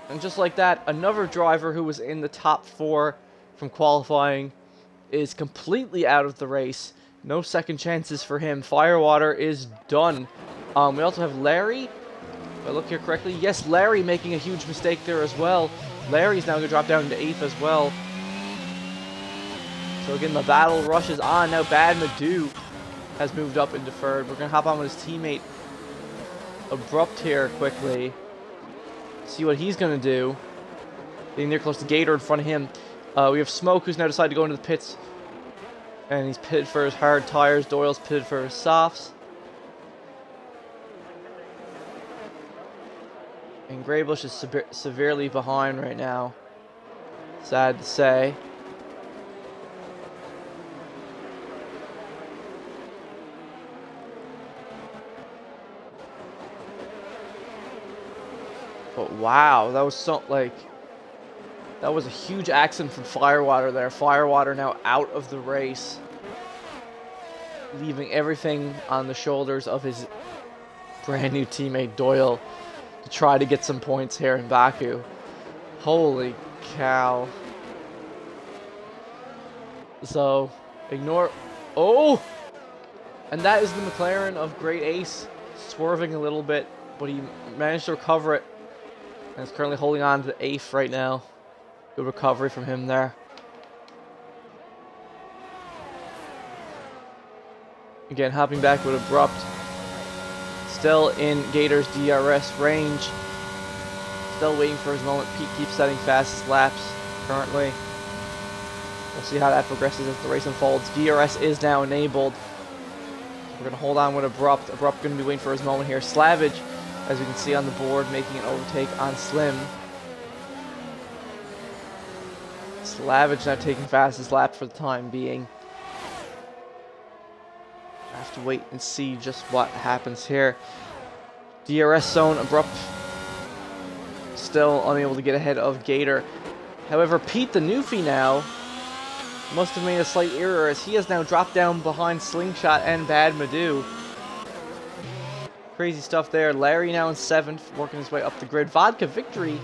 And just like that, another driver who was in the top 4 from qualifying is completely out of the race. No second chances for him. Firewater is done. We also have Larry. If I look here correctly, yes, Larry making a huge mistake there as well. Larry's now going to drop down to 8th as well. So again, the battle rushes on. Now Bad Madu has moved up into third. We're going to hop on with his teammate Abrupt here quickly. See what he's going to do. Getting near close to Gator in front of him. We have Smoke, who's now decided to go into the pits. And he's pitted for his hard tires. Doyle's pitted for his softs. And Graybush is severely behind right now. Sad to say. But wow, that was that was a huge accident from Firewater there. Firewater now out of the race, leaving everything on the shoulders of his brand new teammate Doyle to try to get some points here in Baku. Holy cow. So, ignore... Oh! And that is the McLaren of Great Ace, swerving a little bit, but he managed to recover it. And is currently holding on to the 8th right now. Good recovery from him there. Again, hopping back with Abrupt. Still in Gator's DRS range. Still waiting for his moment. Pete keeps setting fastest laps currently. We'll see how that progresses as the race unfolds. DRS is now enabled. We're going to hold on with Abrupt. Abrupt going to be waiting for his moment here. Slavage, as we can see on the board, making an overtake on Slim. Slavage now taking fastest lap for the time being. I have to wait and see just what happens here. DRS zone, Abrupt still unable to get ahead of Gator. However, Pete the Newfie now must have made a slight error as he has now dropped down behind Slingshot and Bad Madoo. Crazy stuff there. Larry now in 7th, working his way up the grid. Vodka Victory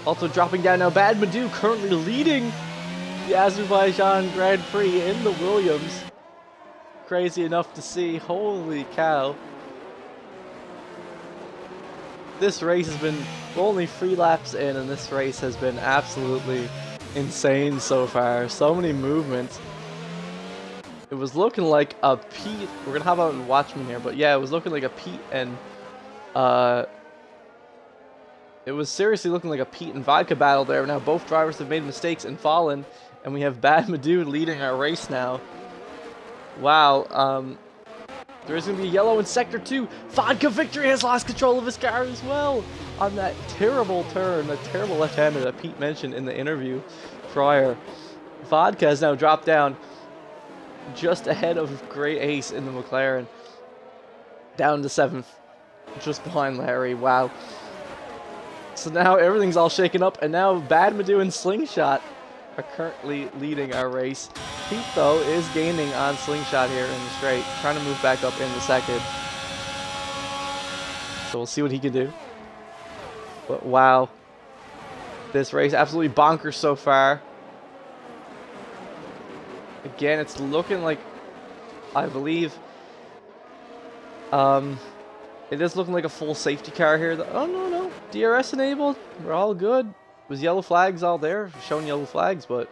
also dropping down now. Bad Madoo currently leading the Azerbaijan Grand Prix in the Williams. Crazy enough to see. Holy cow. This race has been only 3 laps in, and this race has been absolutely insane so far. So many movements. It was looking like a Pete. We're gonna hop out and watch me here, but yeah, it was looking like a Pete and it was seriously looking like a Pete and Vodka battle there. Now both drivers have made mistakes and fallen, and we have Bad Madoo leading our race now. Wow. There is going to be a yellow in Sector 2. Vodka Victory has lost control of his car as well on that terrible turn, that terrible left-hander that Pete mentioned in the interview prior. Vodka has now dropped down just ahead of Grey Ace in the McLaren. Down to 7th, just behind Larry. Wow. So now everything's all shaken up, and now Bad Madoo and Slingshot are currently leading our race. Pete, though, is gaining on Slingshot here in the straight, trying to move back up in the second. So we'll see what he can do. But wow, this race absolutely bonkers so far. Again, it's looking like, I believe, it is looking like a full safety car here. Oh, no. DRS enabled. We're all good. Was yellow flags all there? Showing yellow flags, but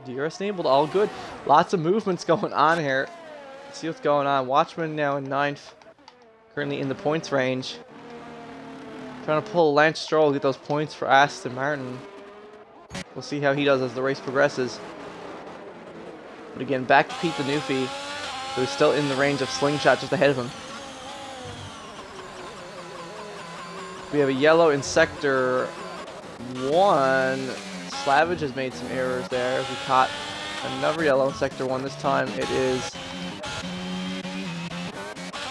DRS enabled, all good. Lots of movements going on here. Let's see what's going on. Watchman now in 9th. Currently in the points range. Trying to pull Lance Stroll, get those points for Aston Martin. We'll see how he does as the race progresses. But again, back to Pete the Newfie, who's still in the range of Slingshot just ahead of him. We have a yellow in Sector 1. Slavage has made some errors there. We caught another yellow in Sector 1. This time it is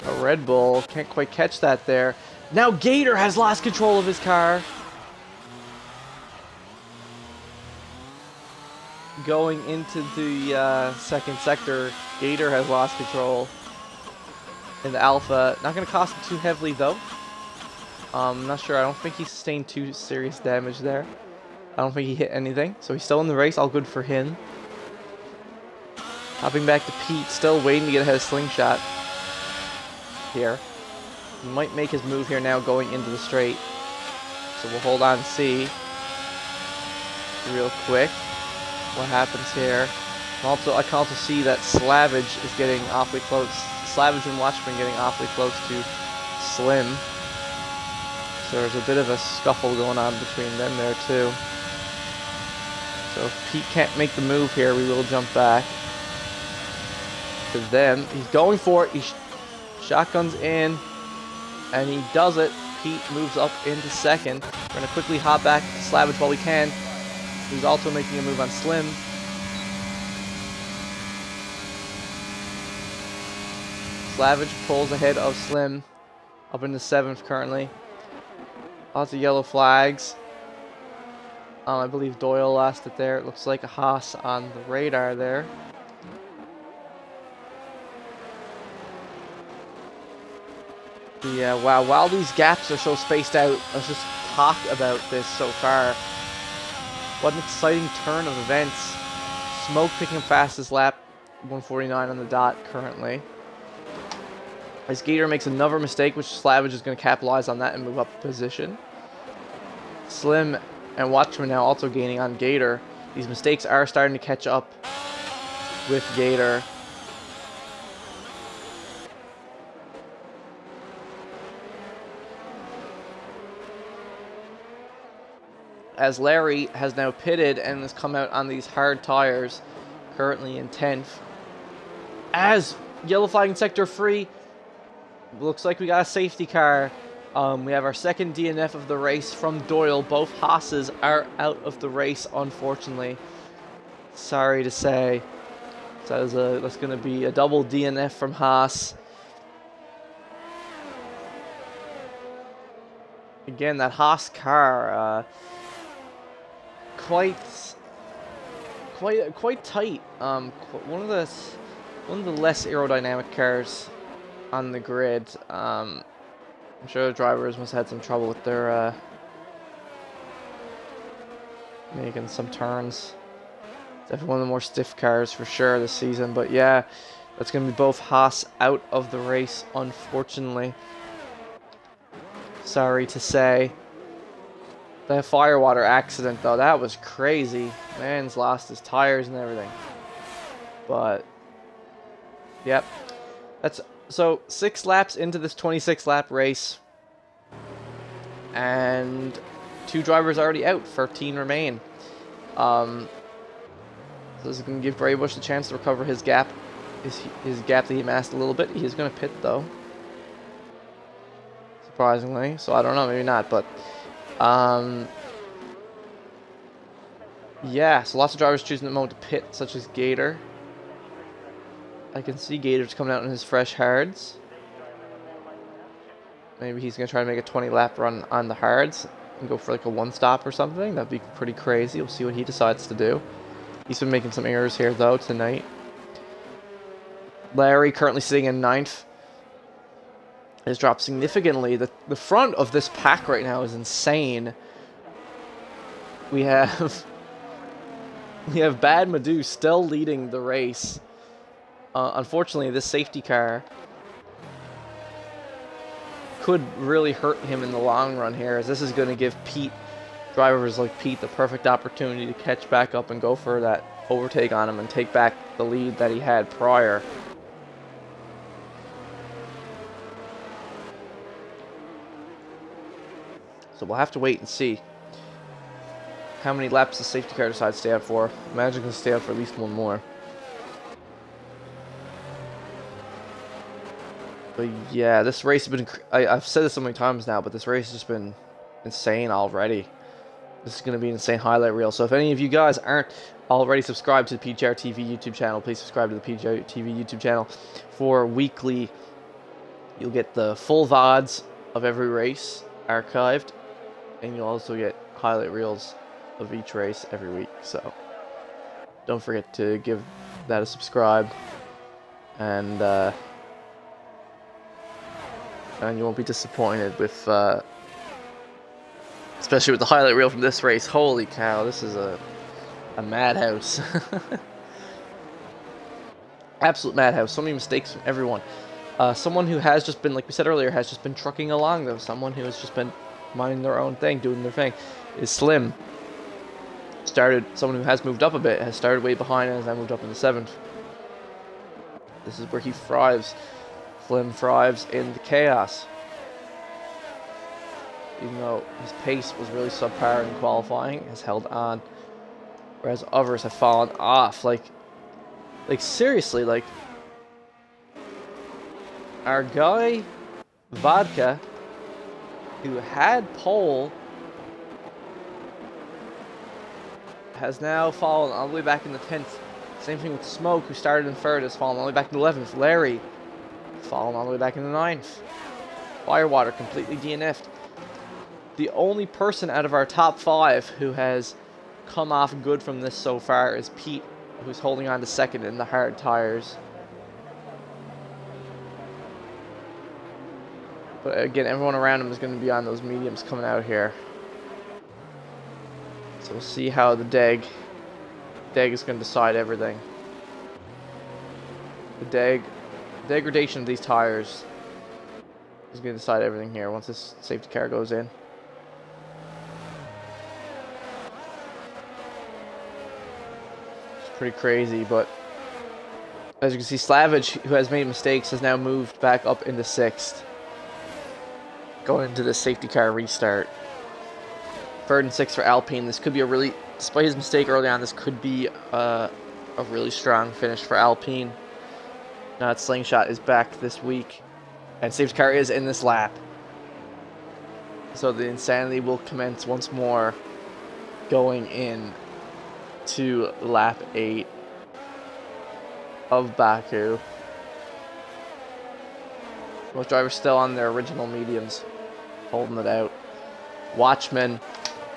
a Red Bull. Can't quite catch that there. Now Gator has lost control of his car. Going into the second sector, Gator has lost control in the Alpha. Not going to cost him too heavily though. I'm not sure. I don't think he sustained too serious damage there. I don't think he hit anything. So he's still in the race. All good for him. Hopping back to Pete. Still waiting to get ahead of Slingshot. Here. He might make his move here now going into the straight. So we'll hold on and see. Real quick. What happens here. I can also see that Slavage is getting awfully close. Slavage and Watchman getting awfully close to Slim. So there's a bit of a scuffle going on between them there too. So if Pete can't make the move here, we will jump back to them. He's going for it. He shotguns in, and he does it. Pete moves up into second. We're going to quickly hop back to Slavage while we can. He's also making a move on Slim. Slavage pulls ahead of Slim up into 7th currently. Lots of yellow flags. I believe Doyle lost it there. It looks like a Haas on the radar there. Yeah, wow. While these gaps are so spaced out, let's just talk about this so far. What an exciting turn of events. Smoke picking up fastest lap, 149 on the dot currently. As Gator makes another mistake, which Slavage is going to capitalize on that and move up a position. Slim and Watchman now also gaining on Gator. These mistakes are starting to catch up with Gator. as Larry has now pitted and has come out on these hard tires, currently in 10th. As yellow flag in sector 3, looks like we got a safety car. We have our second DNF of the race from Doyle. Both Haas's are out of the race, unfortunately. Sorry to say. So that's going to be a double DNF from Haas. Again, that Haas car, quite tight. One of the less aerodynamic cars on the grid. I'm sure the drivers must have had some trouble with their making some turns. Definitely one of the more stiff cars for sure this season. But yeah, that's going to be both Haas out of the race, unfortunately. Sorry to say. That firewater accident, though, that was crazy. Man's lost his tires and everything. But, yep. So 6 laps into this 26-lap race. And 2 drivers already out, 13 remain. So this is going to give Braybush a chance to recover his gap. His gap that he amassed a little bit. He is going to pit, though. Surprisingly. So I don't know, maybe not, but... yeah, so lots of drivers choosing the moment to pit, such as Gator. I can see Gator's coming out in his fresh hards. Maybe he's going to try to make a 20-lap run on the hards and go for like a one-stop or something. That'd be pretty crazy. We'll see what he decides to do. He's been making some errors here, though, tonight. Larry, currently sitting in 9th, has dropped significantly. The front of this pack right now is insane. We have Bad Madu still leading the race. Unfortunately, this safety car could really hurt him in the long run here, as this is going to give drivers like Pete the perfect opportunity to catch back up and go for that overtake on him and take back the lead that he had prior. So we'll have to wait and see how many laps the safety car decides to stay out for. Imagine can stay out for at least one more. But yeah, this race has been... I've said this so many times now, but this race has just been insane already. This is going to be an insane highlight reel. So if any of you guys aren't already subscribed to the PGR TV YouTube channel, please subscribe to the PGR TV YouTube channel for weekly. You'll get the full VODs of every race archived, and you'll also get highlight reels of each race every week. So don't forget to give that a subscribe, and you won't be disappointed with, especially with the highlight reel from this race. Holy cow, this is a madhouse. Absolute madhouse. So many mistakes from everyone. Someone who has just been, like we said earlier, has just been trucking along, though. Someone who has just been minding their own thing, doing their thing, is Slim. Someone who has moved up a bit, has started way behind and has now moved up in the 7th. This is where he thrives. Slim thrives in the chaos. Even though his pace was really subpar in qualifying, has held on. Whereas others have fallen off. Like seriously, like, our guy, Vodka, who had pole, has now fallen all the way back in the 10th. Same thing with Smoke, who started in 3rd, has fallen all the way back in the 11th. Larry, fallen all the way back in the 9th. Firewater, completely DNF'd. The only person out of our top 5 who has come off good from this so far is Pete, who's holding on to 2nd in the hard tires. But again, everyone around him is going to be on those mediums coming out here. So we'll see how the Deg is going to decide everything. The degradation of these tires is going to decide everything here once this safety car goes in. It's pretty crazy, but as you can see, Slavage, who has made mistakes, has now moved back up into 6th. Going into the safety car restart. Third and 6 for Alpine. This could be a really, despite his mistake early on, this could be a really strong finish for Alpine. Now that Slingshot is back this week, and safety car is in this lap. So the insanity will commence once more going in to lap 8 of Baku. Most drivers still on their original mediums, holding it out. Watchman,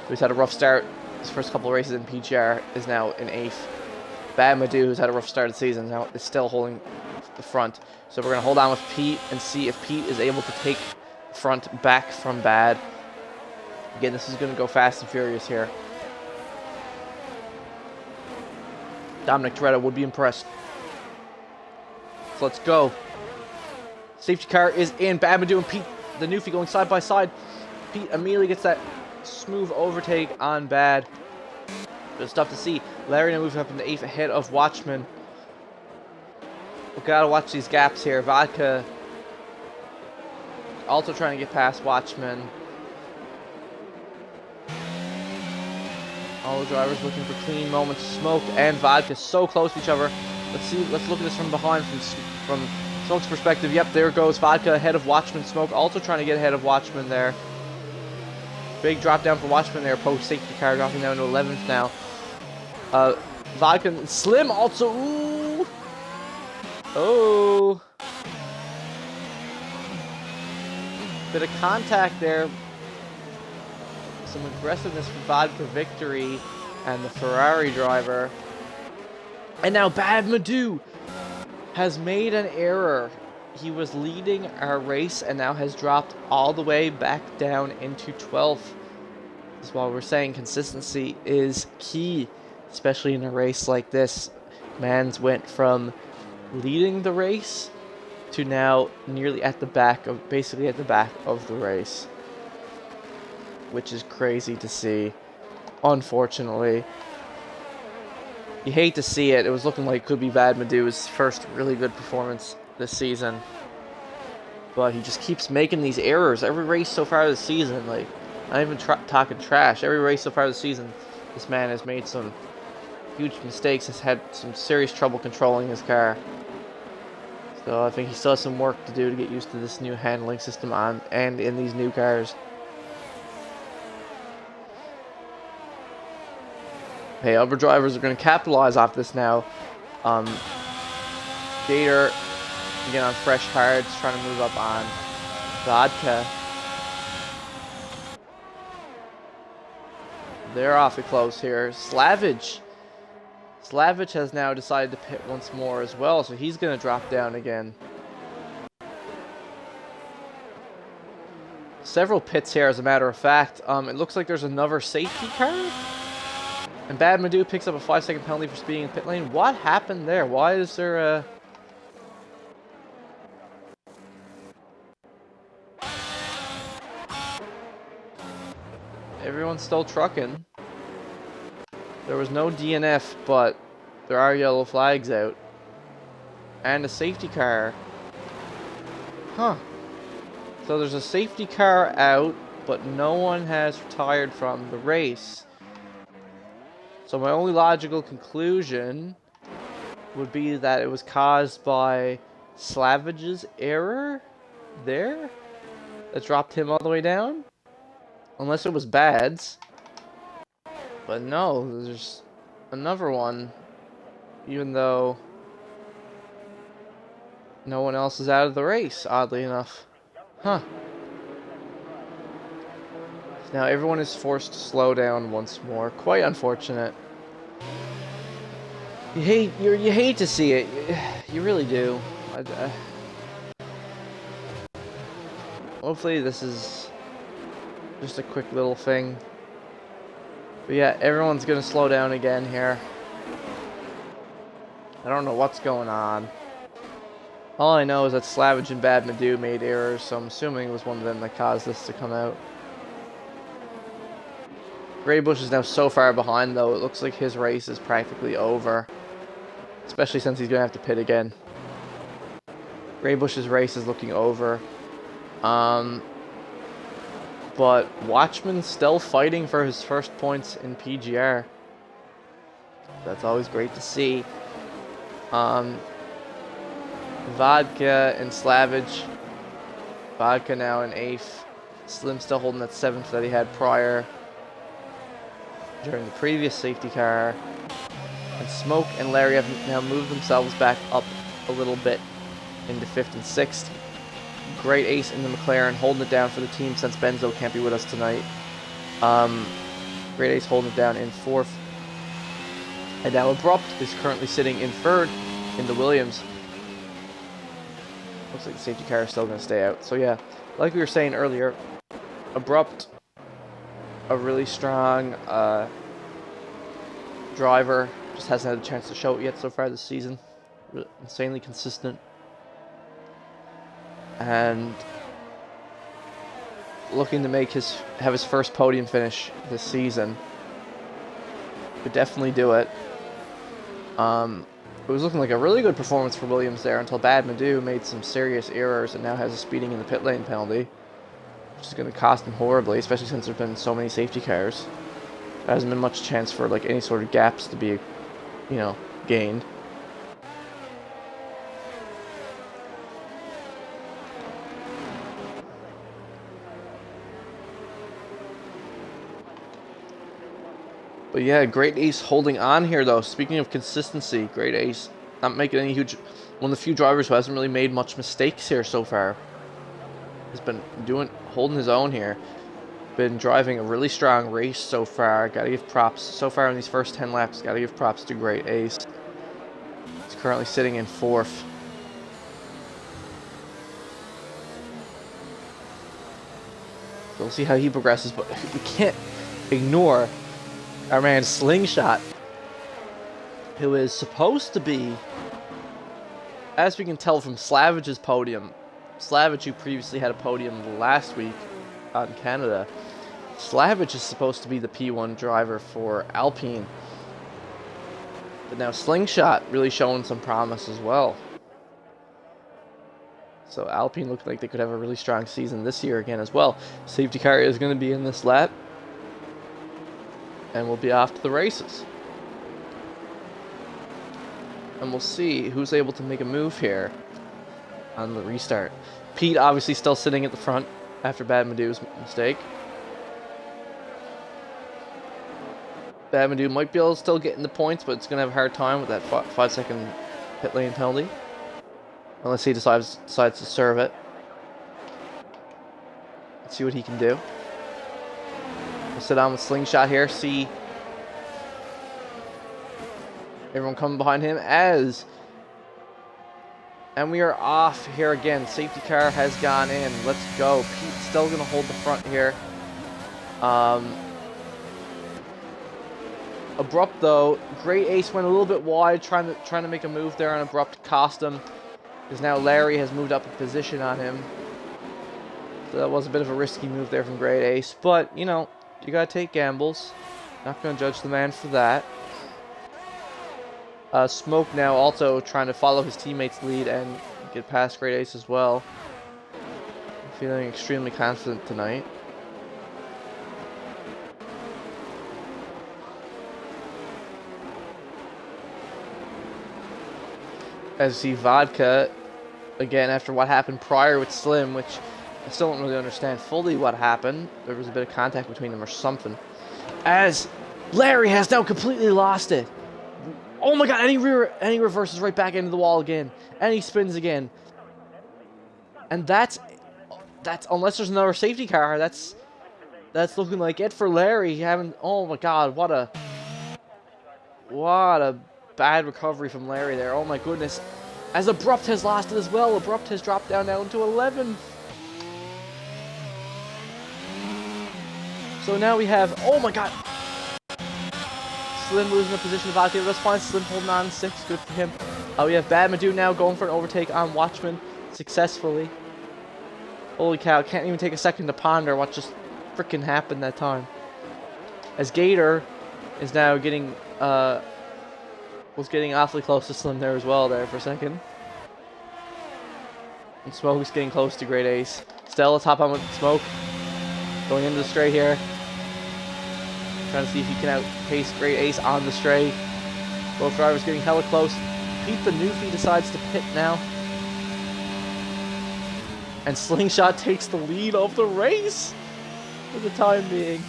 who's had a rough start his first couple of races in PGR, is now in 8th. Bad Madu, who's had a rough start of the season, now is still holding the front. So we're going to hold on with Pete and see if Pete is able to take front back from Bad. Again, this is going to go fast and furious here. Dominic Toretto would be impressed. So let's go. Safety car is in. Bad Madu and Pete, the Newfie, going side by side. Pete immediately gets that smooth overtake on Bad. Good stuff to see. Larry now moving up into 8th ahead of Watchman. We gotta watch these gaps here. Vodka also trying to get past Watchman. All the drivers looking for clean moments. Smoke and Vodka so close to each other. Let's look at this from behind, from Smoke's perspective. Yep, there goes Vodka ahead of Watchman. Smoke also trying to get ahead of Watchman there. Big drop down for Watchman there. Post safety car dropping down to 11th now. Vodka, Slim also. Ooh. Oh. Bit of contact there. Some aggressiveness for Vodka Victory and the Ferrari driver. And now Bad Madu has made an error. He was leading our race and now has dropped all the way back down into 12th. This is why we're saying consistency is key, especially in a race like this. Mans went from leading the race to now nearly at the back of, basically at the back of the race, which is crazy to see, unfortunately. You hate to see it. It was looking like it could be Bad Madu's first really good performance this season. But he just keeps making these errors every race so far this season. Like, not even talking trash. Every race so far this season, this man has made some huge mistakes, has had some serious trouble controlling his car. So I think he still has some work to do to get used to this new handling system on and in these new cars. Hey, other drivers are going to capitalize off this now. Gator, again on fresh hards, trying to move up on Vodka. They're awfully close here. Slavage has now decided to pit once more as well, so he's going to drop down again. Several pits here, as a matter of fact. It looks like there's another safety car. And Bad Madu picks up a 5-second penalty for speeding in pit lane. What happened there? Why is there a... Everyone's still trucking. There was no DNF, but there are yellow flags out. And a safety car. Huh. So there's a safety car out, but no one has retired from the race. So my only logical conclusion would be that it was caused by Slavage's error there that dropped him all the way down. Unless it was Bad's. But no, there's another one. Even though no one else is out of the race, oddly enough. Huh. Now everyone is forced to slow down once more. Quite unfortunate. You hate to see it. You really do. Hopefully this is just a quick little thing. But yeah, everyone's gonna slow down again here. I don't know what's going on. All I know is that Slavage and Bad Madu made errors, so I'm assuming it was one of them that caused this to come out. Greybush is now so far behind, though, it looks like his race is practically over. Especially since he's going to have to pit again. Greybush's race is looking over. But But Watchman still fighting for his first points in PGR. That's always great to see. Vodka and Slavage. Vodka now in 8th. Slim still holding that 7th that he had prior during the previous safety car. And Smoke and Larry have now moved themselves back up a little bit into 5th and 6th. Great Ace in the McLaren holding it down for the team since Benzo can't be with us tonight. Great Ace holding it down in 4th. And now Abrupt is currently sitting in 3rd in the Williams. Looks like the safety car is still going to stay out. So yeah, like we were saying earlier, Abrupt, a really strong driver, just hasn't had a chance to show it yet so far this season. Insanely consistent. And looking to have his first podium finish this season. Could definitely do it. It was looking like a really good performance for Williams there until Bad Madu made some serious errors and now has a speeding in the pit lane penalty, which is going to cost him horribly, especially since there's been so many safety cars. There hasn't been much chance for like any sort of gaps to be, gained. But yeah, Great Ace holding on here though. Speaking of consistency, Great Ace not making any huge... One of the few drivers who hasn't really made much mistakes here so far. Has been holding his own here. Been driving a really strong race so far. Gotta give props. So far in these first 10 laps, gotta give props to Great Ace. He's currently sitting in 4th. So we'll see how he progresses, but we can't ignore our man Slingshot, who is supposed to be, as we can tell from Slavage's podium, Slavage, who previously had a podium last week out in Canada, Slavage is supposed to be the P1 driver for Alpine. But now Slingshot really showing some promise as well. So Alpine looked like they could have a really strong season this year again as well. Safety car is going to be in this lap. And we'll be off to the races. And we'll see who's able to make a move here on the restart. Pete obviously still sitting at the front after Bad Madu's mistake. Bad Madu might be able to still get in the points, but it's going to have a hard time with that 5-second pit lane penalty. Unless he decides to serve it. Let's see what he can do. We'll sit down with Slingshot here, see everyone coming behind him and we are off here again. Safety car has gone in. Let's go. Pete's still going to hold the front here. Abrupt though, Great Ace went a little bit wide, trying to make a move there on Abrupt, cost him. Because now Larry has moved up a position on him. So that was a bit of a risky move there from Great Ace, but you gotta take gambles. Not gonna judge the man for that. Smoke now also trying to follow his teammates' lead and get past Great Ace as well. I'm feeling extremely confident tonight. As you see Vodka, again after what happened prior with Slim, which I still don't really understand fully what happened. There was a bit of contact between them or something. As Larry has now completely lost it. Oh my god, and he reverses right back into the wall again. And he spins again. And that's unless there's another safety car, that's looking like it for Larry. Oh my god, what a bad recovery from Larry there. Oh my goodness. As Abrupt has lost it as well. Abrupt has dropped down now into 11. So now we have, oh my god, Slim losing the position of Vodka. That's fine. Slim holding on 6. Good for him. We have Bad Madu now going for an overtake on Watchman successfully. Holy cow, can't even take a second to ponder what just freaking happened that time. As Gator is now getting, was getting awfully close to Slim there as well there for a second. And Smoke's getting close to Great Ace. Still, let's hop on with Smoke. Going into the straight here. Trying to see if he can outpace Great Ace on the straight. Both drivers getting hella close. Pete the Newfie decides to pit now. And Slingshot takes the lead of the race for the time being.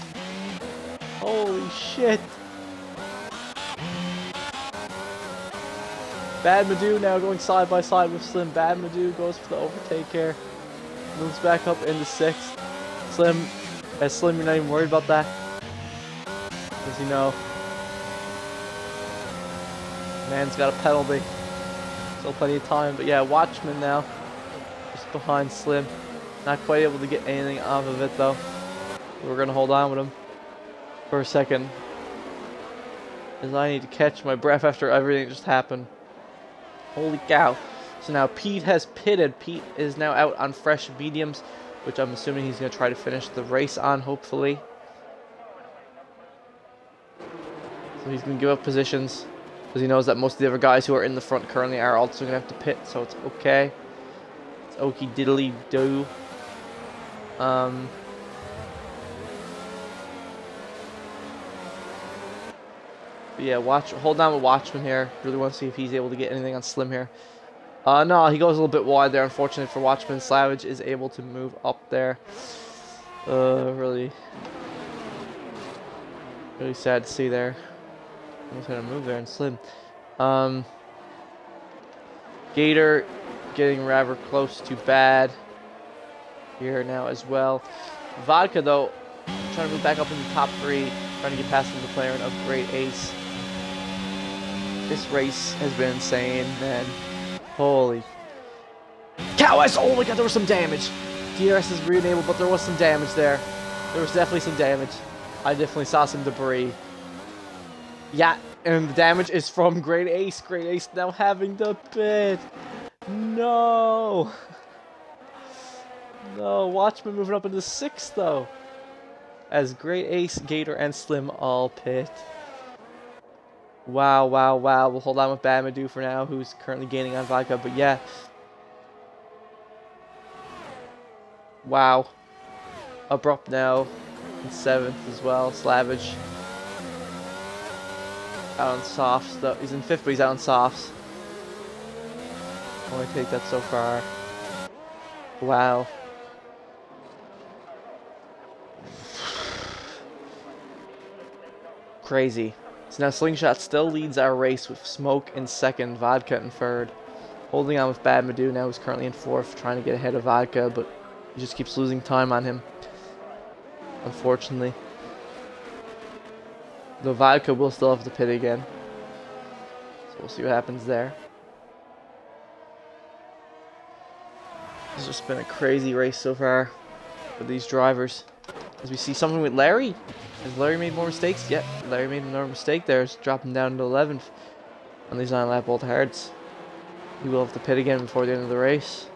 Holy shit. Bad Madoo now going side by side with Slim. Bad Madoo goes for the overtake here. Moves back up into 6th. Slim, you're not even worried about that. As you know, man's got a penalty. Still plenty of time, but yeah, Watchman now. Just behind Slim. Not quite able to get anything off of it though. We're gonna hold on with him for a second. As I need to catch my breath after everything that just happened. Holy cow. So now Pete has pitted. Pete is now out on fresh mediums, which I'm assuming he's going to try to finish the race on, hopefully. So he's going to give up positions, because he knows that most of the other guys who are in the front currently are also going to have to pit, so it's okay. It's okie diddly do. But yeah, hold on with Watchman here. Really want to see if he's able to get anything on Slim here. No, he goes a little bit wide there, unfortunately for Watchman. Savage is able to move up there. Really sad to see there. Almost had to move there and Slim. Gator getting rather close to bad here now as well. Vodka, though, trying to move back up in the top 3, trying to get past the McLaren of Great Ace. This race has been insane, man. Holy cow! Oh my god, there was some damage. DRS is re-enabled, but there was some damage there. There was definitely some damage. I definitely saw some debris. Yeah, and the damage is from Great Ace. Great Ace now having the pit. No! No, Watchman moving up into 6th, though. As Great Ace, Gator, and Slim all pit. Wow, wow, wow. We'll hold on with Bad Madoo for now, who's currently gaining on Vodka, but yeah. Wow. Abrupt now in 7th as well. Slavage. Out on softs, though. He's in 5th, but he's out on softs. Only take that so far. Wow. Crazy. So now Slingshot still leads our race with Smoke in 2nd, Vodka in 3rd. Holding on with Bad Madoo now, who's currently in 4th, trying to get ahead of Vodka, but he just keeps losing time on him, unfortunately. Though Vodka will still have to pit again. So we'll see what happens there. It's just been a crazy race so far for these drivers. As we see something with Larry. Has Larry made more mistakes? Yep, Larry made another mistake there. It's dropping down to 11th on these 9-lap old hards. He will have to pit again before the end of the race.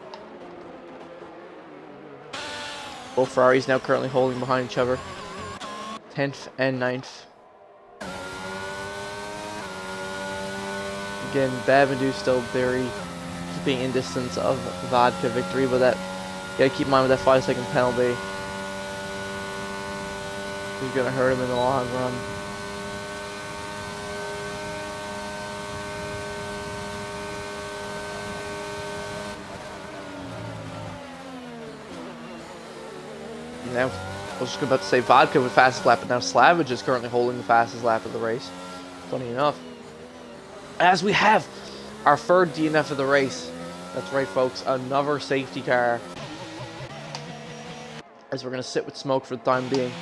Both Ferraris now currently holding behind each other. 10th and 9th. Again, Bad Madoo still very keeping in distance of Vodka victory, but that you gotta keep in mind with that 5-second penalty. He's gonna hurt him in the long run. Now, I was just about to say Vodka with fastest lap, but now Slavage is currently holding the fastest lap of the race. Funny enough. As we have our 3rd DNF of the race. That's right, folks. Another safety car. As we're gonna sit with Smoke for the time being.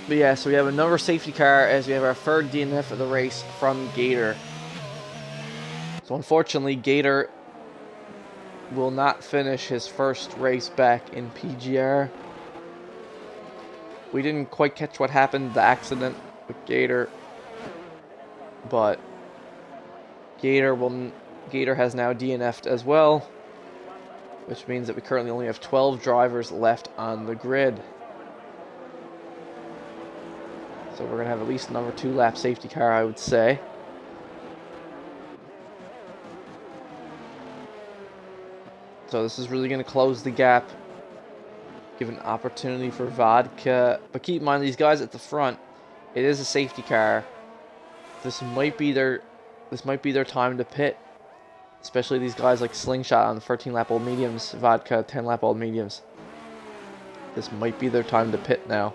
But yeah, so we have another safety car as we have our 3rd DNF of the race from Gator. So unfortunately, Gator will not finish his first race back in PGR. We didn't quite catch what happened, the accident with Gator. But Gator has now DNF'd as well. Which means that we currently only have 12 drivers left on the grid. So we're going to have at least another 2-lap safety car, I would say. So So this is really going to close the gap. Give an opportunity for Vodka. But keep in mind, these guys at the front, it is a safety car. This might be their time to pit. Especially these guys like Slingshot on the 13-lap old mediums, Vodka 10-lap old mediums. This might be their time to pit now.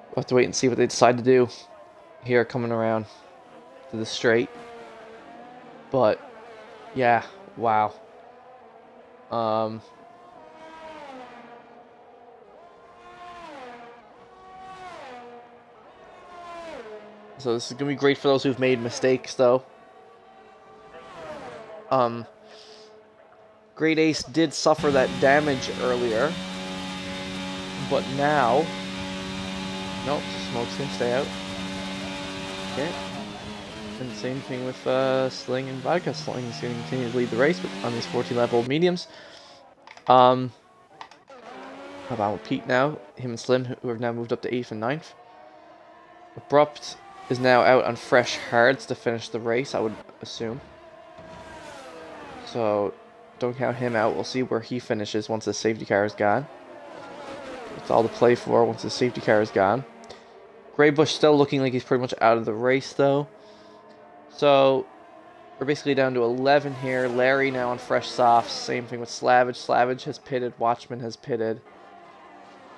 We'll have to wait and see what they decide to do here coming around to the straight. But yeah, wow. So this is gonna be great for those who've made mistakes, though. Great Ace did suffer that damage earlier, but now, nope, Smoke's gonna stay out. Okay. And same thing with Sling and Vodka. Sling is going to continue to lead the race on these 14-lap old mediums. How about with Pete now? Him and Slim, who have now moved up to 8th and 9th. Abrupt is now out on fresh hards to finish the race, I would assume. So, don't count him out. We'll see where he finishes once the safety car is gone. That's all to play for once the safety car is gone. Greybush still looking like he's pretty much out of the race, though. So, we're basically down to 11 here. Larry now on fresh softs. Same thing with Slavage. Slavage has pitted. Watchman has pitted.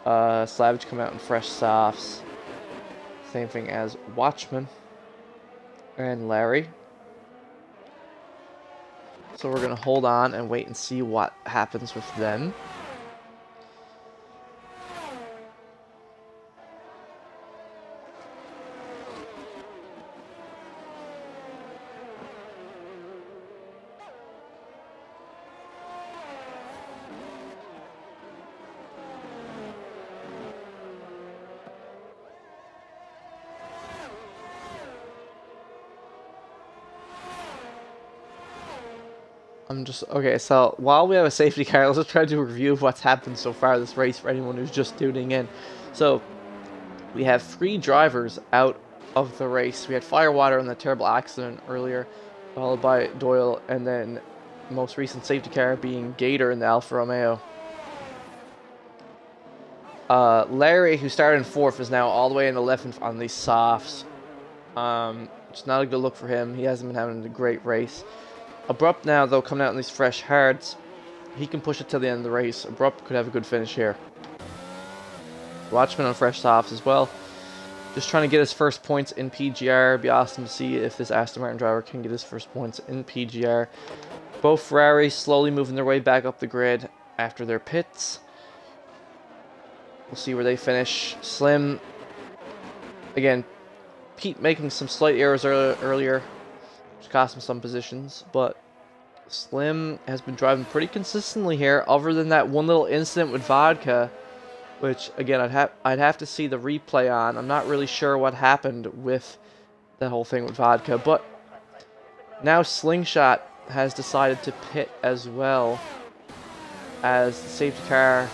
Slavage come out in fresh softs. Same thing as Watchman. And Larry. So we're going to hold on and wait and see what happens with them. Okay, so while we have a safety car, let's just try to do a review of what's happened so far this race for anyone who's just tuning in. So, we have 3 drivers out of the race. We had Firewater in the terrible accident earlier, followed by Doyle, and then most recent safety car being Gator in the Alfa Romeo. Larry, who started in 4th, is now all the way in 11th on these softs. It's not a good look for him. He hasn't been having a great race. Abrupt now, though, coming out in these fresh hards. He can push it till the end of the race. Abrupt could have a good finish here. Watchman on fresh softs as well. Just trying to get his first points in PGR. Be awesome to see if this Aston Martin driver can get his first points in PGR. Both Ferraris slowly moving their way back up the grid after their pits. We'll see where they finish. Slim, again, Pete making some slight errors earlier, which cost him some positions, but Slim has been driving pretty consistently here, other than that one little incident with Vodka, which again I'd have to see the replay on. I'm not really sure what happened with that whole thing with Vodka, but now Slingshot has decided to pit as well, as the safety car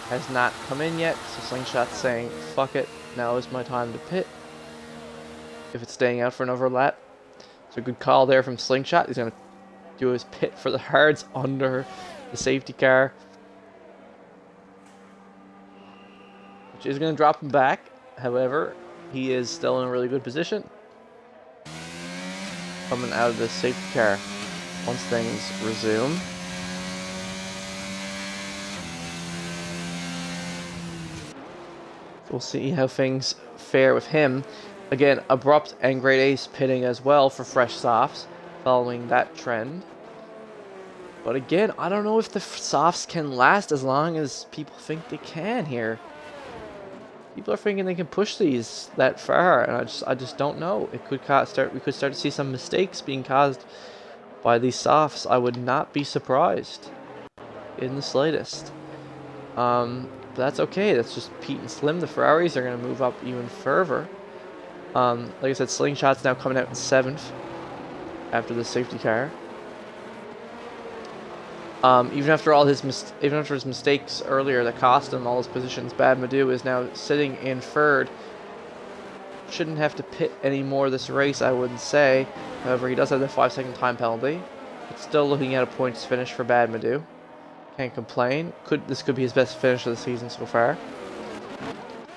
has not come in yet, so Slingshot's saying, fuck it, now is my time to pit, if it's staying out for another lap. So a good call there from Slingshot. He's going to do his pit for the hards under the safety car, which is going to drop him back. However, he is still in a really good position coming out of the safety car once things resume. We'll see how things fare with him. Again, Abrupt and Great Ace pitting as well for fresh softs, following that trend. But again, I don't know if the softs can last as long as people think they can here. People are thinking they can push these that far, and I just don't know. It could we could start to see some mistakes being caused by these softs. I would not be surprised in the slightest. But that's okay. That's just Pete and Slim. The Ferraris are going to move up even further. Like I said, Slingshot's now coming out in 7th after the safety car. Even after his mistakes earlier that cost him all his positions, Bad Madu is now sitting in 3rd. Shouldn't have to pit anymore this race, I wouldn't say. However, he does have the 5-second time penalty. But still looking at a points finish for Badmadou. Can't complain. This could be his best finish of the season so far.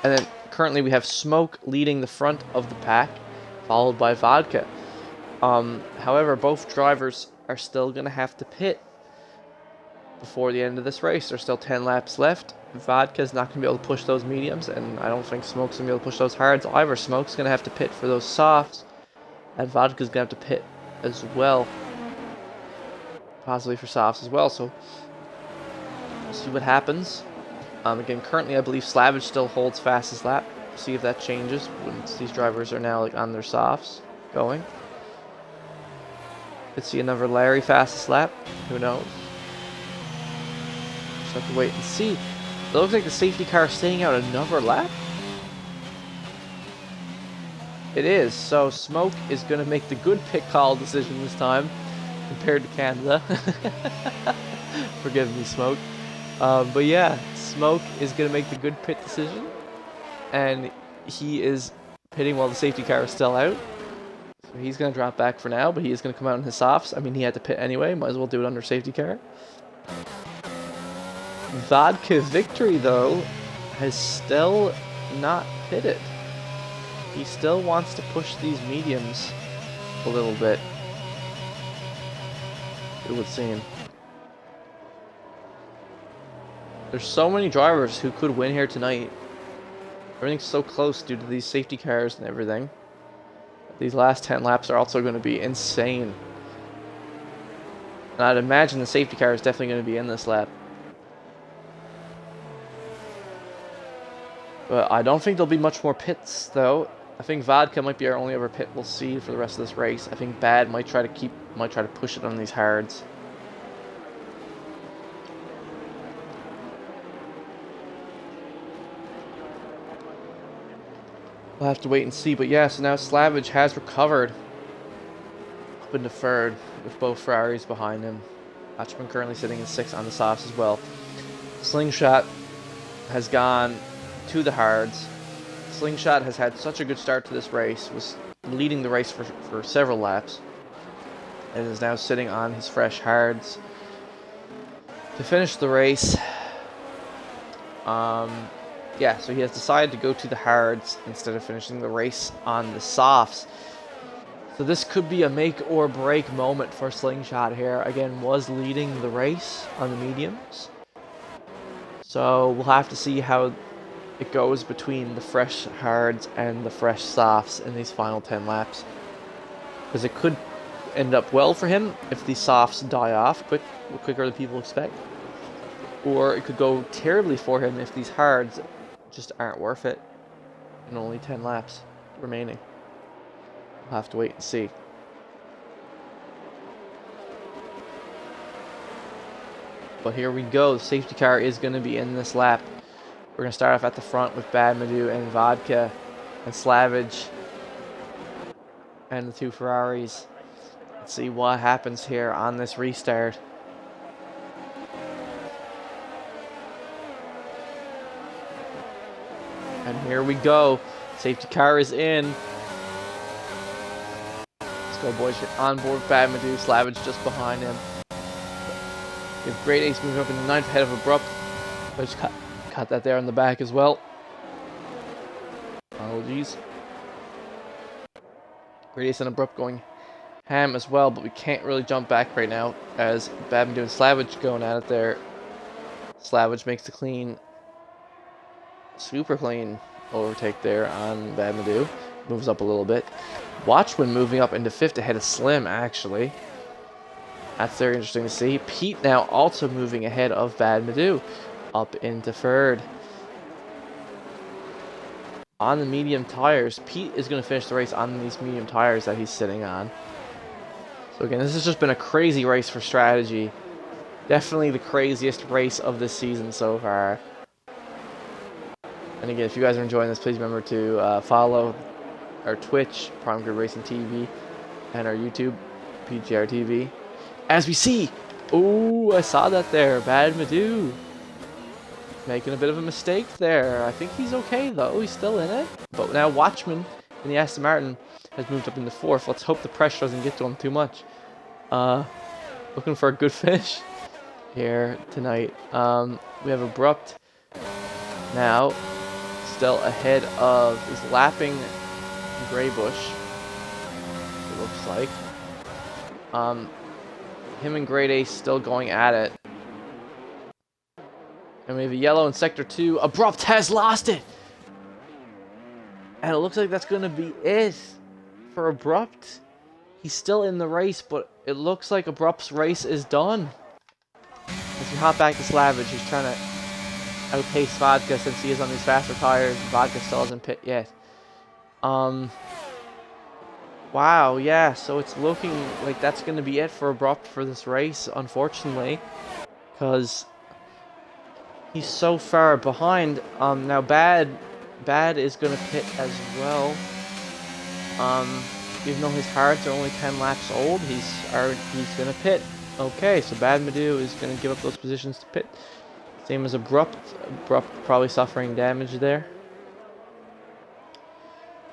And then currently we have Smoke leading the front of the pack, followed by Vodka. However, both drivers are still going to have to pit before the end of this race. There's still 10 laps left. Vodka's not going to be able to push those mediums, and I don't think Smoke's going to be able to push those hards either. Smoke's going to have to pit for those softs, and Vodka's going to have to pit as well. Possibly for softs as well, so we'll see what happens. Again, currently I believe Slavage still holds fastest lap. See if that changes once these drivers are now like on their softs going. Could see another Larry fastest lap. Who knows? Just have to wait and see. It looks like the safety car is staying out another lap. It is. So Smoke is going to make the good pit call decision this time compared to Canada. Forgive me, Smoke. But yeah, Smoke is going to make the good pit decision. And he is pitting while the safety car is still out. So he's going to drop back for now, but he is going to come out in his softs. I mean, he had to pit anyway. Might as well do it under safety car. Vodka Victory, though, has still not pitted. He still wants to push these mediums a little bit, it would seem. There's so many drivers who could win here tonight. Everything's so close due to these safety cars and everything. These last 10 laps are also going to be insane. And I'd imagine the safety car is definitely going to be in this lap. But I don't think there'll be much more pits, though. I think Vodka might be our only other pit we'll see for the rest of this race. I think Bad might try to push it on these hards. We'll have to wait and see. But yeah, so now Slavage has recovered up into third with both Ferraris behind him. Watchman currently sitting in 6th on the softs as well. Slingshot has gone to the hards. Slingshot has had such a good start to this race, was leading the race for several laps, and is now sitting on his fresh hards to finish the race. Yeah, so he has decided to go to the hards instead of finishing the race on the softs. So this could be a make or break moment for Slingshot here. Again, was leading the race on the mediums. So we'll have to see how it goes between the fresh hards and the fresh softs in these final 10 laps. Because it could end up well for him if these softs die off quicker than people expect. Or it could go terribly for him if these hards just aren't worth it and only 10 laps remaining. We'll have to wait and see. But here we go. The safety car is going to be in this lap. We're going to start off at the front with Badmadou and Vodka and Slavage and the 2 Ferraris. Let's see what happens here on this restart. And here we go. Safety car is in. Let's go, boys. You're on board Badmadou. Slavage just behind him. We have Great Ace moving up in the 9th ahead of Abrupt. I just cut that there on the back as well. Apologies. Great Ace and Abrupt going ham as well, but we can't really jump back right now as Badmadou and Slavage going at it there. Slavage makes the clean, super clean overtake there on Badmadou. Moves up a little bit. Watchman moving up into 5th ahead of Slim, actually. That's very interesting to see. Pete now also moving ahead of Badmadou up into 3rd. On the medium tires, Pete is going to finish the race on these medium tires that he's sitting on. So again, this has just been a crazy race for strategy. Definitely the craziest race of this season so far. And again, if you guys are enjoying this, please remember to follow our Twitch, Prime Grid Racing TV, and our YouTube, PGR TV. As we see, oh, I saw that there, Badmadou making a bit of a mistake there. I think he's okay though, he's still in it. But now Watchman in the Aston Martin has moved up into 4th. Let's hope the pressure doesn't get to him too much. looking for a good finish here tonight. We have Abrupt now, still ahead of, is lapping Greybush, it looks like. Him and Great Ace still going at it. And we have a yellow in Sector 2. Abrupt has lost it! And it looks like that's going to be it for Abrupt. He's still in the race, but it looks like Abrupt's race is done. As we hop back to Slavage, he's trying to outpace Vodka since he is on these faster tires. Vodka still hasn't pit yet. Wow, yeah, so it's looking like that's going to be it for Abrupt for this race, unfortunately. Because he's so far behind. Now Bad is going to pit as well. Even though his hards are only 10 laps old, he's going to pit. Okay, so Bad Madu is going to give up those positions to pit. Same as Abrupt. Abrupt probably suffering damage there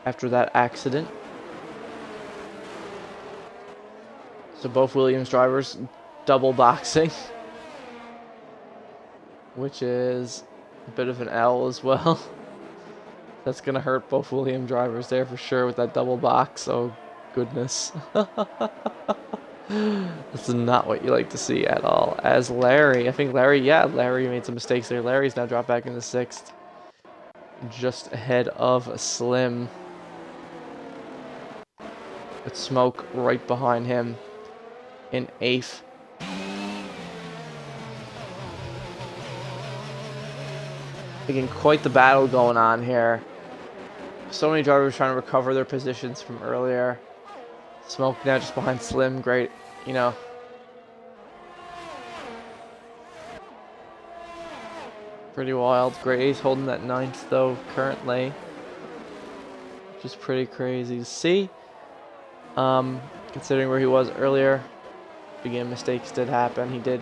after that accident. So both Williams drivers double boxing, which is a bit of an L as well. That's going to hurt both Williams drivers there for sure with that double box. Oh, goodness. This is not what you like to see at all. As Larry, I think Larry made some mistakes there. Larry's now dropped back into 6th. Just ahead of Slim. With Smoke right behind him in 8th. Again, quite the battle going on here. So many drivers trying to recover their positions from earlier. Smoke now just behind Slim. Great, you know. Pretty wild. Great Ace holding that 9th though currently. Which is pretty crazy to see. Considering where he was earlier. Again, mistakes did happen. He did.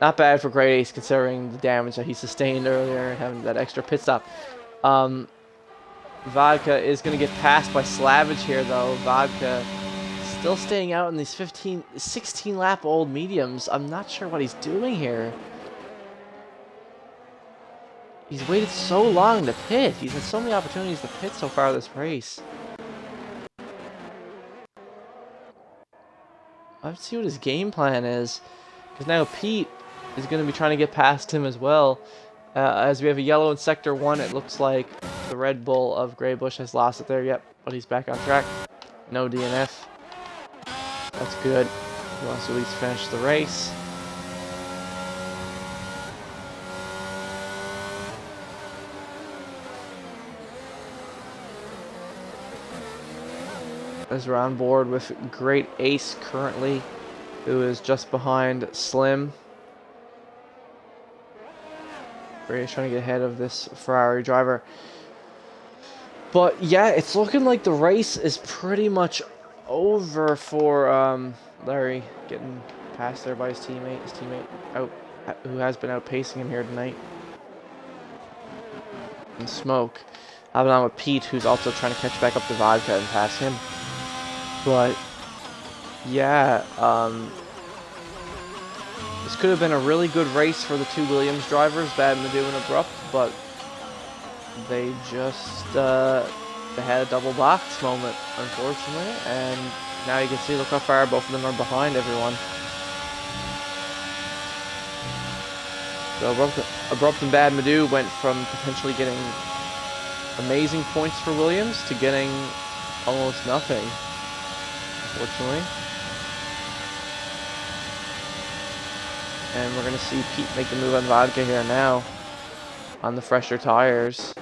Not bad for Great Ace considering the damage that he sustained earlier and having that extra pit stop. Vodka is going to get passed by Slavage here though. Vodka still staying out in these 16 lap old mediums. I'm not sure what he's doing here. He's waited so long to pit. He's had so many opportunities to pit so far this race. Let's see what his game plan is. Because now Pete is going to be trying to get past him as well. As we have a yellow in Sector 1, it looks like the Red Bull of Greybush has lost it there. Yep, but he's back on track. No DNF. That's good. He wants to at least finish the race. As we're on board with Great Ace currently, who is just behind Slim. Great Ace trying to get ahead of this Ferrari driver. But yeah, it's looking like the race is pretty much over for Larry, getting passed there by his teammate. Who has been outpacing him here tonight. And Smoke. Hopping on with Pete, who's also trying to catch back up to Vodka and pass him. But yeah, this could have been a really good race for the two Williams drivers, Bad Madu and Abrupt, but they just they had a double box moment, unfortunately, and now you can see, look how far both of them are behind everyone. So Abrupt and Bad Madu went from potentially getting amazing points for Williams to getting almost nothing, unfortunately. And we're going to see Pete make the move on Vodka here now on the fresher tires.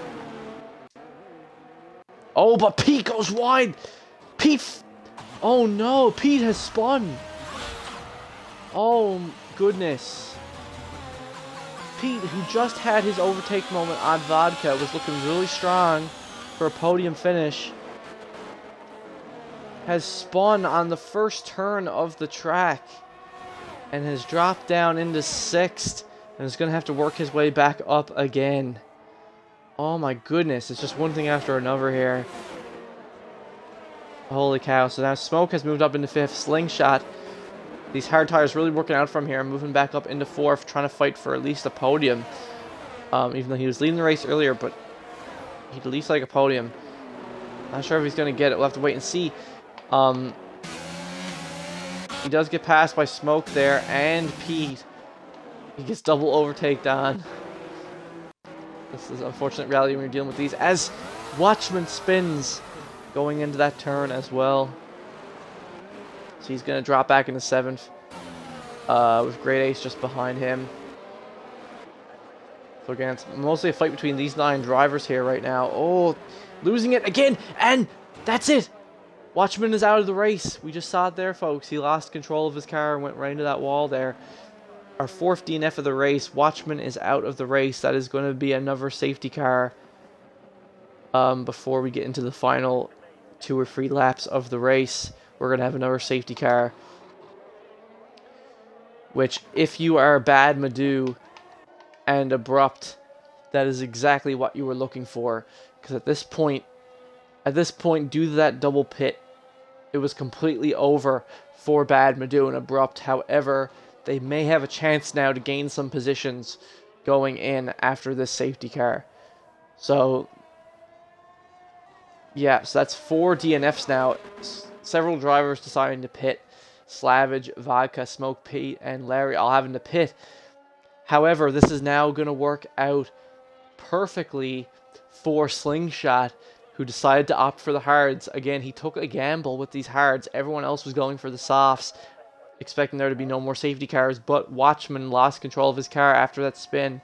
Oh, but Pete goes wide! Oh no, Pete has spun! Oh, goodness. Pete, who just had his overtake moment on Vodka, was looking really strong for a podium finish, has spun on the first turn of the track and has dropped down into 6th and is going to have to work his way back up again. Oh my goodness, it's just one thing after another here. Holy cow. So now Smoke has moved up into 5th. Slingshot These hard tires really working out from here. Moving back up into 4th, trying to fight for at least a podium. Even though he was leading the race earlier, but he'd at least like a podium. Not sure if he's going to get it. We'll have to wait and see. He does get passed by Smoke there, and Pete. He gets double overtaked on. This is unfortunate reality when you're dealing with these. As Watchman spins going into that turn as well. So he's going to drop back into 7th. With Great Ace just behind him. So again, it's mostly a fight between these 9 drivers here right now. Oh, losing it again, and that's it. Watchman is out of the race. We just saw it there, folks. He lost control of his car and went right into that wall there. Our 4th DNF of the race. Watchman is out of the race. That is going to be another safety car before we get into the final 2 or 3 laps of the race. We're going to have another safety car. Which, if you are Bad Madu and Abrupt, that is exactly what you were looking for. Because at this point, due to that double pit, it was completely over for Bad Madu and Abrupt. However, they may have a chance now to gain some positions going in after this safety car. So, yeah, so that's 4 DNFs now. Several drivers deciding to pit. Slavage, Vodka, Smoke, Pete, and Larry all having to pit. However, this is now going to work out perfectly for Slingshot, who decided to opt for the hards. Again, he took a gamble with these hards. Everyone else was going for the softs, expecting there to be no more safety cars, but Watchman lost control of his car after that spin.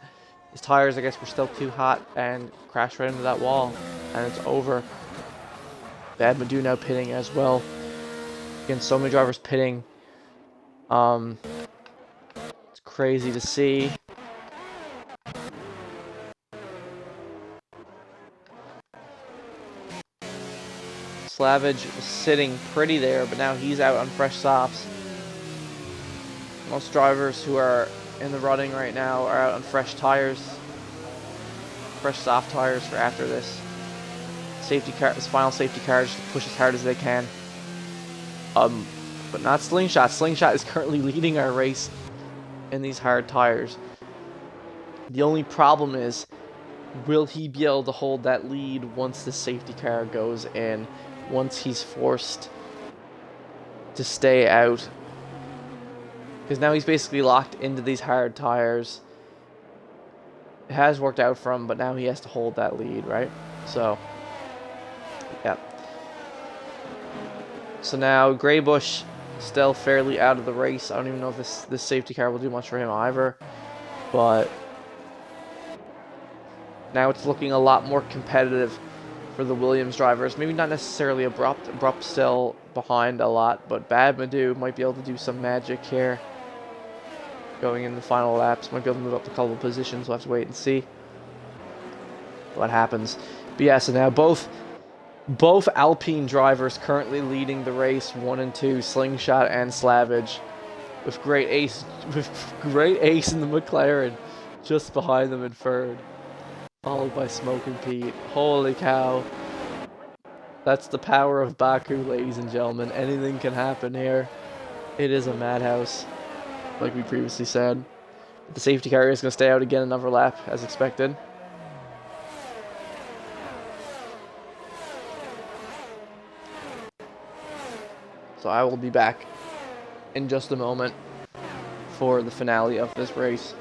His tires, I guess, were still too hot and crashed right into that wall, and it's over. Bad Madu now pitting as well. Again, so many drivers pitting. It's crazy to see. Slavage was sitting pretty there, but now he's out on fresh softs. Most drivers who are in the running right now are out on fresh tires. Fresh soft tires for after this. Safety car, this final safety car, just to push as hard as they can. But not Slingshot. Slingshot is currently leading our race in these hard tires. The only problem is, will he be able to hold that lead once the safety car goes in? Once he's forced to stay out. Because now he's basically locked into these hard tires. It has worked out for him, but now he has to hold that lead, right? So, yeah. So now Greybush still fairly out of the race. I don't even know if this safety car will do much for him either. But now it's looking a lot more competitive for the Williams drivers. Maybe not necessarily Abrupt. Abrupt still behind a lot, but Bad Madu might be able to do some magic here. Going in the final laps. Might be able to move up a couple of positions. We'll have to wait and see what happens. But yeah, so now both Alpine drivers currently leading the race, 1 and 2, Slingshot and Slavage, with Great Ace in the McLaren just behind them in 3rd, followed by Smoke and Pete. Holy cow. That's the power of Baku, ladies and gentlemen. Anything can happen here. It is a madhouse, like we previously said. The safety car is going to stay out again another lap, as expected. So I will be back in just a moment for the finale of this race.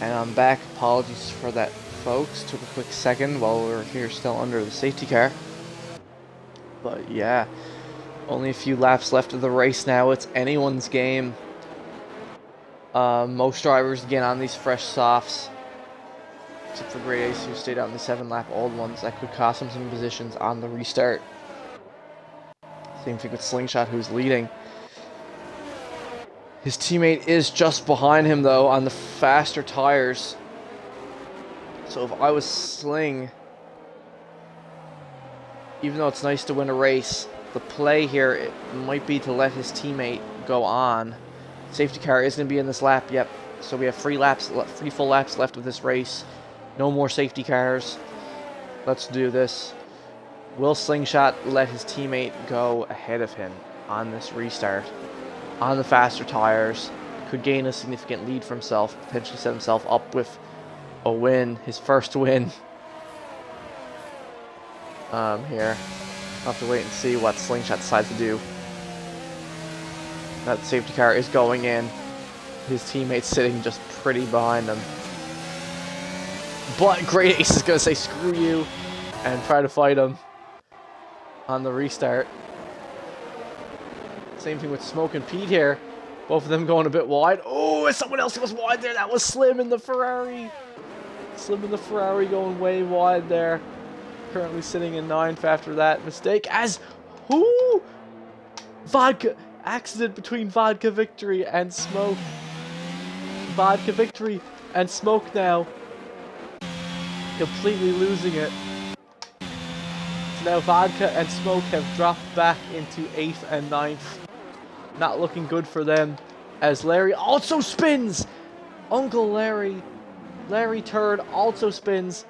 And I'm back. Apologies for that, folks. Took a quick second while we were here still under the safety car. But yeah, only a few laps left of the race now. It's anyone's game. Most drivers again on these fresh softs, except for Great Ace, who stayed out in the 7-lap old ones. That could cost him some positions on the restart. Same thing with Slingshot, who's leading. His teammate is just behind him, though, on the faster tires. So if I was Sling, even though it's nice to win a race, the play here it might be to let his teammate go on. Safety car is going to be in this lap, yep. So we have 3 full laps left of this race. No more safety cars. Let's do this. Will Slingshot let his teammate go ahead of him on this restart? On the faster tires, could gain a significant lead for himself, potentially set himself up with a win, his first win. Here, I'll have to wait and see what Slingshot decides to do. That safety car is going in. His teammate's sitting just pretty behind him. But Great Ace is going to say screw you and try to fight him on the restart. Same thing with Smoke and Pete here. Both of them going a bit wide. Oh, someone else goes wide there. That was Slim in the Ferrari. Slim in the Ferrari going way wide there. Currently sitting in 9th after that mistake. As, who? Vodka. Accident between Vodka Victory and Smoke. Vodka Victory and Smoke now. Completely losing it. So now Vodka and Smoke have dropped back into 8th and 9th. Not looking good for them. As Larry also spins. Uncle Larry. Larry Turd also spins.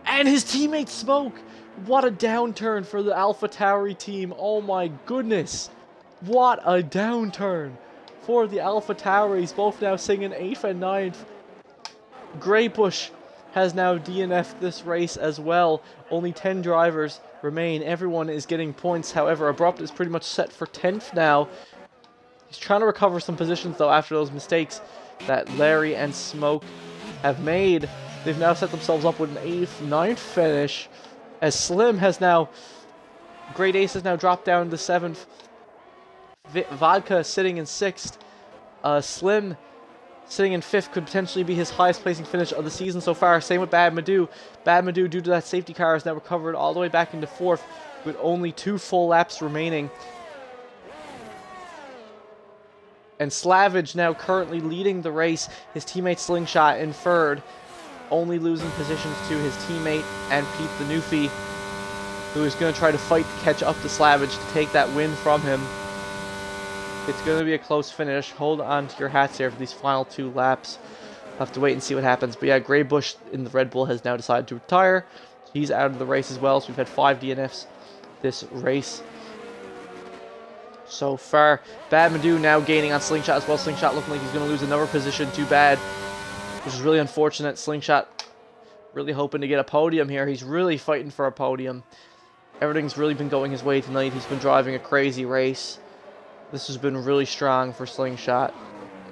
And his teammate Smoke. What a downturn for the AlphaTauri team. Oh my goodness. What a downturn for the AlphaTauris. Both now singing 8th and 9th. Greybush has now DNF'd this race as well. Only 10 drivers remain. Everyone is getting points. However, Abrupt is pretty much set for 10th now. He's trying to recover some positions, though, after those mistakes that Larry and Smoke have made. They've now set themselves up with an 8th, 9th finish. As Slim has now... Great Ace has now dropped down to 7th. Vodka sitting in 6th. Slim sitting in 5th could potentially be his highest placing finish of the season so far. Same with Bad Madoo. Bad Madoo, due to that safety car, is now recovered all the way back into 4th with only 2 full laps remaining. And Slavage now currently leading the race. His teammate Slingshot in 3rd. Only losing positions to his teammate and Pete the Newfie, who is going to try to fight to catch up to Slavage to take that win from him. It's going to be a close finish. Hold on to your hats here for these final 2 laps. We'll have to wait and see what happens. But yeah, Greybush in the Red Bull has now decided to retire. He's out of the race as well. So we've had 5 DNFs this race so far. Bad Madoo now gaining on Slingshot as well. Slingshot looking like he's going to lose another position. Too bad. Which is really unfortunate. Slingshot really hoping to get a podium here. He's really fighting for a podium. Everything's really been going his way tonight. He's been driving a crazy race. This has been really strong for Slingshot.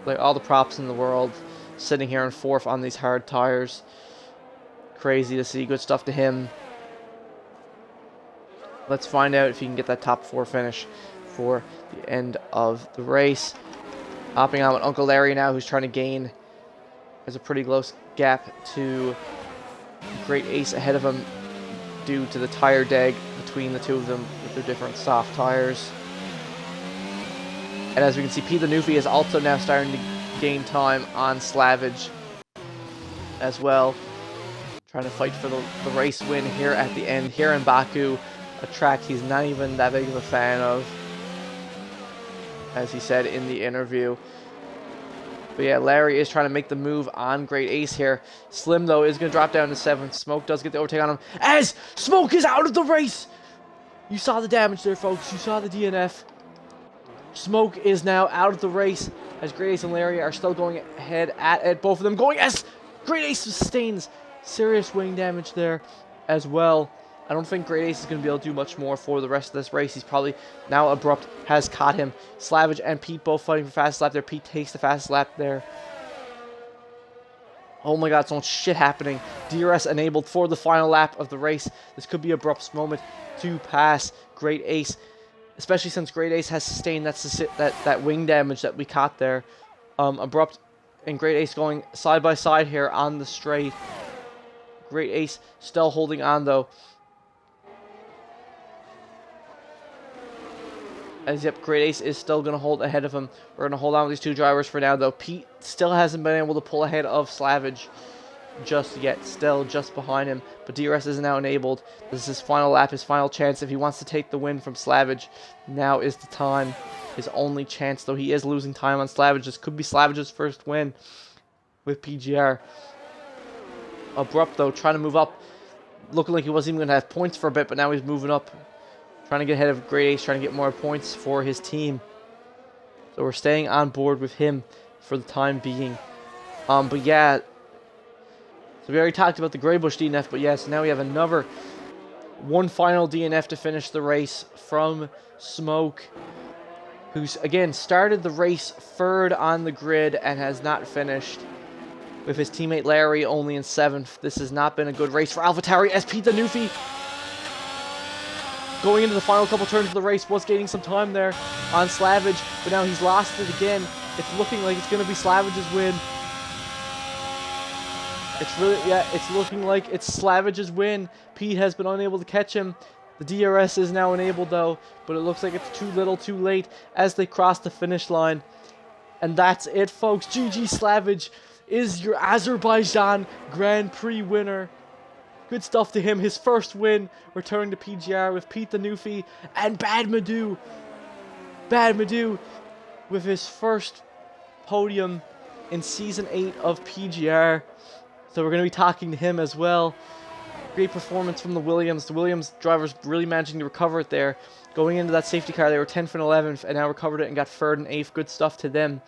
Like, all the props in the world. Sitting here in 4th on these hard tires. Crazy to see. Good stuff to him. Let's find out if he can get that top 4 finish for the end of the race. Hopping on with Uncle Larry now, who's trying to gain. There's a pretty close gap to Great Ace ahead of him due to the tire deg between the two of them with their different soft tires. And as we can see, Pete the Newfie is also now starting to gain time on Slavage as well. Trying to fight for the race win here at the end, here in Baku, a track he's not even that big of a fan of, as he said in the interview. But yeah, Larry is trying to make the move on Great Ace here. Slim, though, is going to drop down to 7th. Smoke does get the overtake on him, as Smoke is out of the race! You saw the damage there, folks. You saw the DNF. Smoke is now out of the race, as Great Ace and Larry are still going ahead at both of them going, as Great Ace sustains serious wing damage there as well. I don't think Great Ace is going to be able to do much more for the rest of this race. He's probably now Abrupt has caught him. Slavage and Pete both fighting for fastest lap there. Pete takes the fastest lap there. Oh my god, so much shit happening. DRS enabled for the final lap of the race. This could be Abrupt's moment to pass Great Ace, especially since Great Ace has sustained that wing damage that we caught there. Abrupt and Great Ace going side by side here on the straight. Great Ace still holding on though. As yep, Great Ace is still going to hold ahead of him. We're going to hold on with these two drivers for now, though. Pete still hasn't been able to pull ahead of Slavage just yet. Still just behind him. But DRS is now enabled. This is his final lap, his final chance. If he wants to take the win from Slavage, now is the time. His only chance, though he is losing time on Slavage. This could be Slavage's first win with PGR. Abrupt, though, trying to move up. Looking like he wasn't even going to have points for a bit, but now he's moving up. Trying to get ahead of Great Ace, trying to get more points for his team. So we're staying on board with him for the time being. But yeah, so we already talked about the Greybush DNF, but yes, now we have one final DNF to finish the race from Smoke, who's again started the race third on the grid and has not finished, with his teammate Larry only in 7th. This has not been a good race for AlphaTauri as Pete Danufi, going into the final couple turns of the race, was gaining some time there on Slavage, but now he's lost it again. It's looking like it's going to be Slavage's win. It's looking like it's Slavage's win. Pete has been unable to catch him. The DRS is now enabled though, but it looks like it's too little too late as they cross the finish line. And that's it, folks. GG Slavage is your Azerbaijan Grand Prix winner. Good stuff to him. His first win, returning to PGR with Pete Danufi and Bad Madou. Bad Madou with his first podium in Season 8 of PGR. So we're going to be talking to him as well. Great performance from the Williams. The Williams drivers really managing to recover it there. Going into that safety car, they were 10th and 11th, and now recovered it and got 3rd and 8th. Good stuff to them.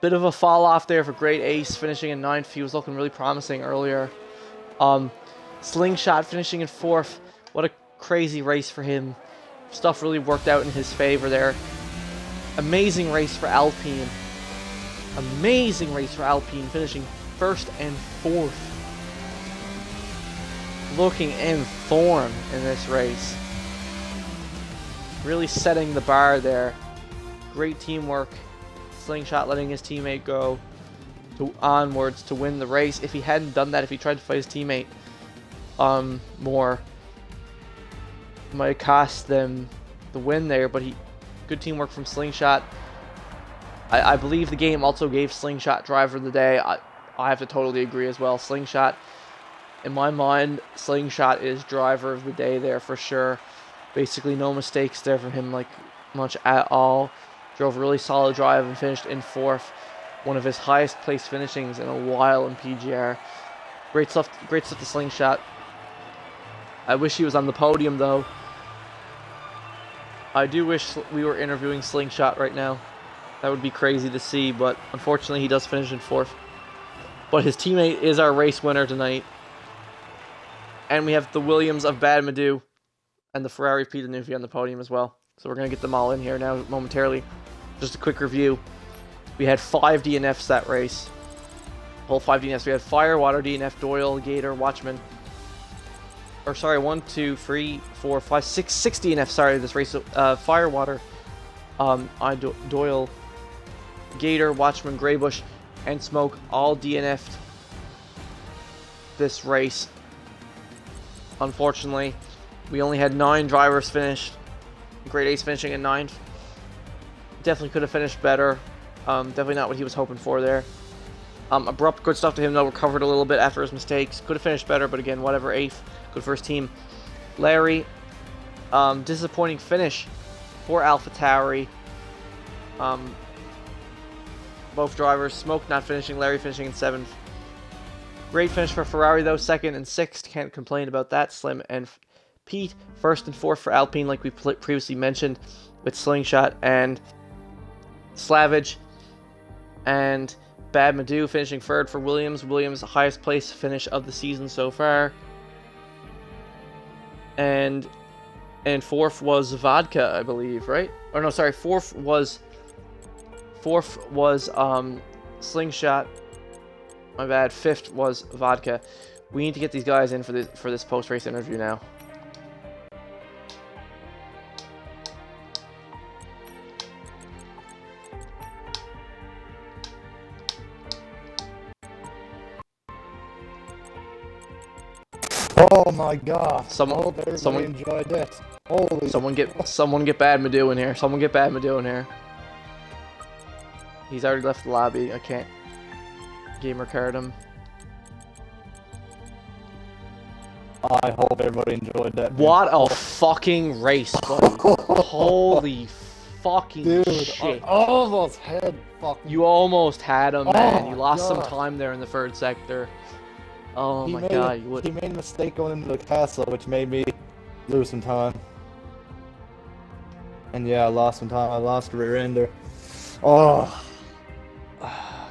Bit of a fall off there for Great Ace, finishing in 9th. He was looking really promising earlier. Slingshot finishing in 4th. What a crazy race for him. Stuff really worked out in his favor there. Amazing race for Alpine. Amazing race for Alpine, finishing 1st and 4th. Looking in form in this race. Really setting the bar there. Great teamwork. Slingshot letting his teammate go onwards to win the race. If he hadn't done that, if he tried to fight his teammate more, it might have cost them the win there, but good teamwork from Slingshot. I believe the game also gave Slingshot driver of the day. I have to totally agree as well. Slingshot, in my mind, Slingshot is driver of the day there for sure. Basically no mistakes there from him, like much at all. Drove a really solid drive and finished in 4th. One of his highest place finishings in a while in PGR. Great stuff to Slingshot. I wish he was on the podium though. I do wish we were interviewing Slingshot right now. That would be crazy to see, but unfortunately he does finish in 4th. But his teammate is our race winner tonight. And we have the Williams of Bad Madou and the Ferrari of Pete Danufi on the podium as well. So we're going to get them all in here now momentarily. Just a quick review. We had 5 DNFs that race. Whole 5 DNFs. We had Fire, Water, DNF, Doyle, Gator, Watchman. Or sorry, 1, 2, 3, 4, 5, 6 DNFs. Sorry, this race. Fire, Water, Doyle, Gator, Watchman, Greybush, and Smoke all DNF'd this race. Unfortunately, we only had 9 drivers finished. Great Ace finishing in 9th. Definitely could have finished better. Definitely not what he was hoping for there. Abrupt, good stuff to him though. Recovered a little bit after his mistakes. Could have finished better, but again, whatever. 8th. Good for his team. Larry, disappointing finish for AlphaTauri. Both drivers. Smoke not finishing. Larry finishing in 7th. Great finish for Ferrari though. 2nd and 6th. Can't complain about that. Slim and Pete, 1st and 4th for Alpine, like we previously mentioned, with Slingshot and Slavage, and Bad Madou finishing 3rd for Williams. Williams, the highest place finish of the season so far. And 4th was Vodka, I believe, right? Or no, sorry, 4th was Slingshot. My bad. 5th was Vodka. We need to get these guys in for this post-race interview now. Oh my god. Someone enjoyed that. Holy someone get Bad Madoo in here. Someone get Bad Madoo in here. He's already left the lobby. I can't gamer card him. I hope everybody enjoyed that. What a fucking race, buddy. Holy fucking Dude, shit. I almost had fucking... You almost had him, man. Oh, You lost some God. time there in the 3rd sector. Oh He my made god, it- you would. He made a mistake going into the castle, which made me lose some time. And yeah, I lost some time. I lost rear ender. Oh.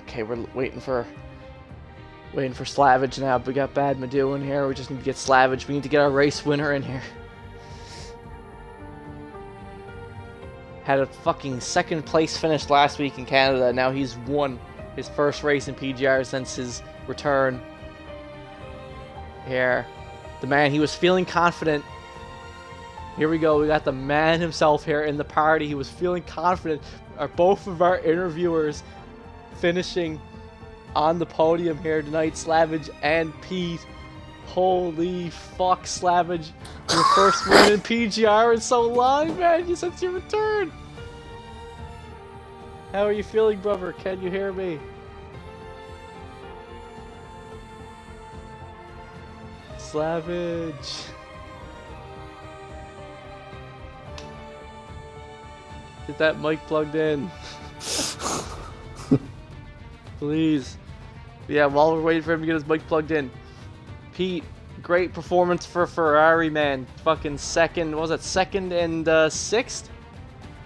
Okay, we're waiting for Slavage now. We got Bad Madoo in here. We just need to get Slavage. We need to get our race winner in here. Had a fucking 2nd place finish last week in Canada. Now he's won his first race in PGR since his return. Here, the man, he was feeling confident. Here we go. We got the man himself here in the party. He was feeling confident. Both of our interviewers finishing on the podium here tonight, Slavage and Pete. Holy fuck, Slavage. Your first win in PGR in so long, man, since your return. How are you feeling, brother? Can you hear me? Slavage. Get that mic plugged in. Please. Yeah, while we're waiting for him to get his mic plugged in. Pete, great performance for Ferrari, man. Fucking 2nd, what was that, 2nd and 6th?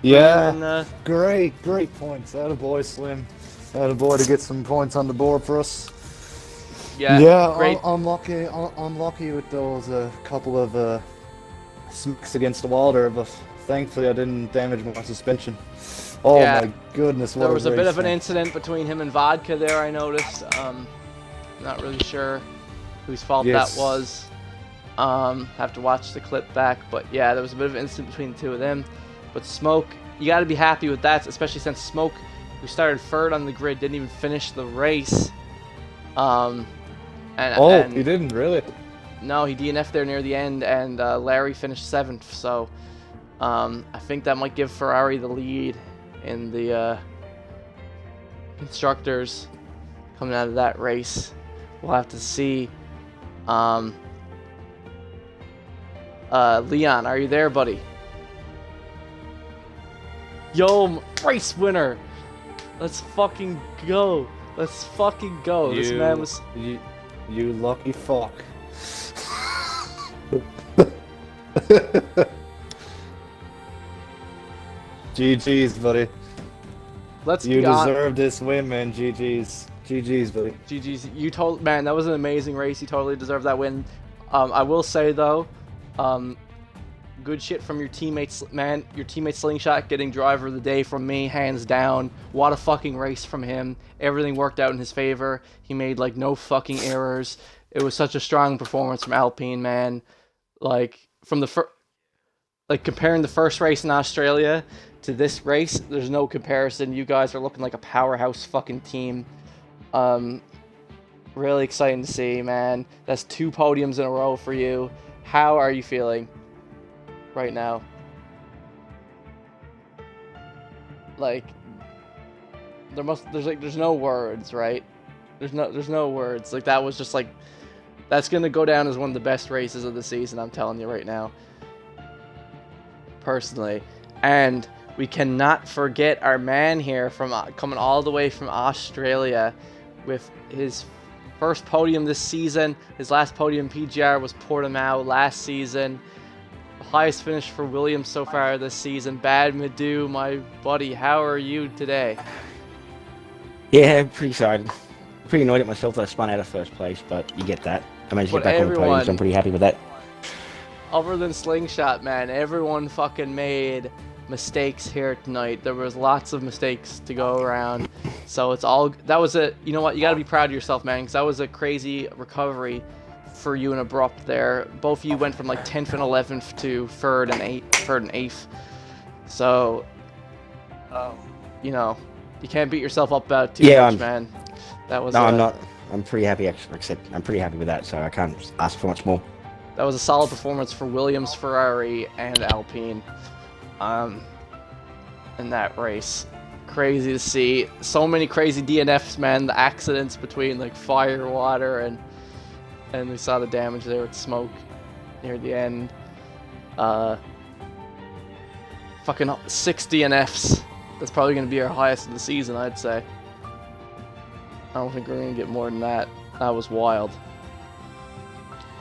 Yeah, And, great points. Attaboy, Slim. Attaboy to get some points on the board for us. yeah, great. Unlucky with those couple of smacks against the wall there, but thankfully I didn't damage my suspension. Oh Yeah. my goodness, what There was a bit race, of an man. incident between him and Vodka there, I noticed. Not really sure whose fault Yes. that was. Have to watch the clip back, but yeah, there was a bit of an incident between the two of them. But Smoke, you got to be happy with that, especially since Smoke, who started 3rd on the grid, didn't even finish the race. And He didn't really. no, he DNF'd there near the end, and Larry finished 7th. So I think that might give Ferrari the lead in the constructors coming out of that race. We'll have to see. Leon, are you there, buddy? Yo, race winner! Let's fucking go! Let's fucking go! This man was... You lucky fuck. GG's, buddy. Let's You be on. deserve this win, man. GG's. GG's, buddy. GG's. You told man, that was an amazing race. You totally deserve that win. I will say though, good shit from your teammates, man. Your teammate Slingshot getting driver of the day from me, hands down. What a fucking race from him. Everything worked out in his favor. He made like no fucking errors. It was such a strong performance from Alpine, man. Like from the comparing the first race in Australia to this race, there's no comparison. You guys are looking like a powerhouse fucking team. Really exciting to see, man. That's 2 podiums in a row for you. How are you feeling right now? Like, there's no words, right? There's no words. Like, that was just like, that's gonna go down as one of the best races of the season, I'm telling you right now. Personally. And we cannot forget our man here from coming all the way from Australia with his first podium this season. His last podium PGR was Portimao last season. The highest finish for Williams so far this season. Bad Madoo, my buddy, how are you today? Yeah, pretty excited. Pretty annoyed at myself that I spun out of first place, but you get that. I managed to But get back on the podium, so I'm pretty happy with that. Other than Slingshot, man, everyone fucking made mistakes here tonight. There was lots of mistakes to go around. So it's all, that was a, you know what, you got to be proud of yourself, man, because that was a crazy recovery for you and Abrupt there. Both of you went from like 10th and 11th to 3rd and 8th. So, you know, you can't beat yourself up about it too much, man. That was I'm not. I'm pretty happy, actually. I'm pretty happy with that, so I can't ask for much more. That was a solid performance for Williams, Ferrari, and Alpine in that race. Crazy to see. So many crazy DNFs, man. The accidents between like fire, water, and we saw the damage there with smoke near the end. Fucking 6 DNFs. That's probably going to be our highest of the season, I'd say. I don't think we're going to get more than that. That was wild.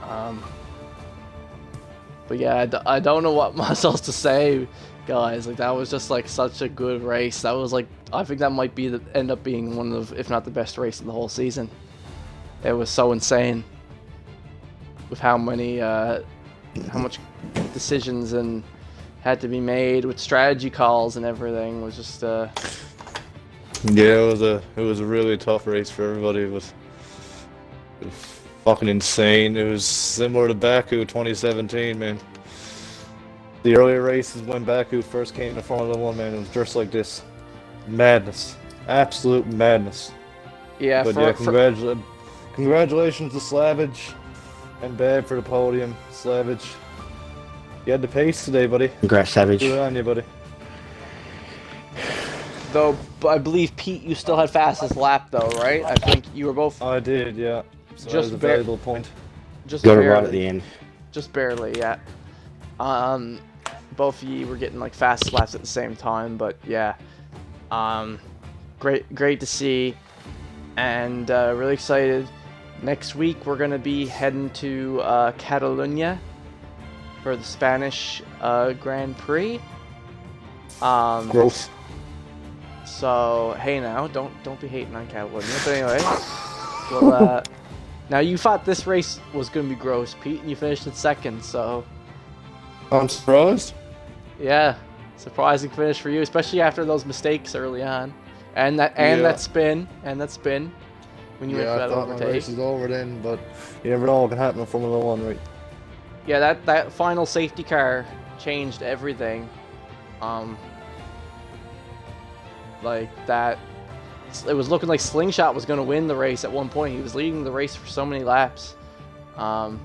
But yeah, I don't know what much else to say, guys. Like, that was just like such a good race. That was like, I think that might be end up being one of, if not the best race of the whole season. It was so insane with how many, how much decisions and had to be made with strategy calls and everything. It was just Yeah, it was a really tough race for everybody. It was fucking insane. It was similar to Baku 2017, man. The earlier races when Baku first came to Formula 1, man, it was just like this. Madness. Absolute madness. Yeah, but congratulations to Slavage and Bab for the podium. Slavage, you had the pace today, buddy. Congrats, Savage. Good on you, buddy. Though, I believe, Pete, you still had fastest lap, though, right? I think you were both... I did, yeah. So just that was a valuable point. Just got it barely. right at the end. Just barely, yeah. Both of you were getting, like, fastest laps at the same time, but, yeah. Great to see. And, really excited. Next week, we're going to be heading to, Catalunya for the Spanish, Grand Prix. Gross. So, hey now, don't be hating on Catalunya. But anyway, well, now you thought this race was going to be gross, Pete, and you finished in 2nd, so... I'm surprised. Yeah, surprising finish for you, especially after those mistakes early on. And that spin, when you went for that I thought overtake. my race is over then, but you never know what can happen in Formula 1, right? Yeah, that final safety car changed everything. Like that, it was looking like Slingshot was going to win the race at one point. He was leading the race for so many laps. I'm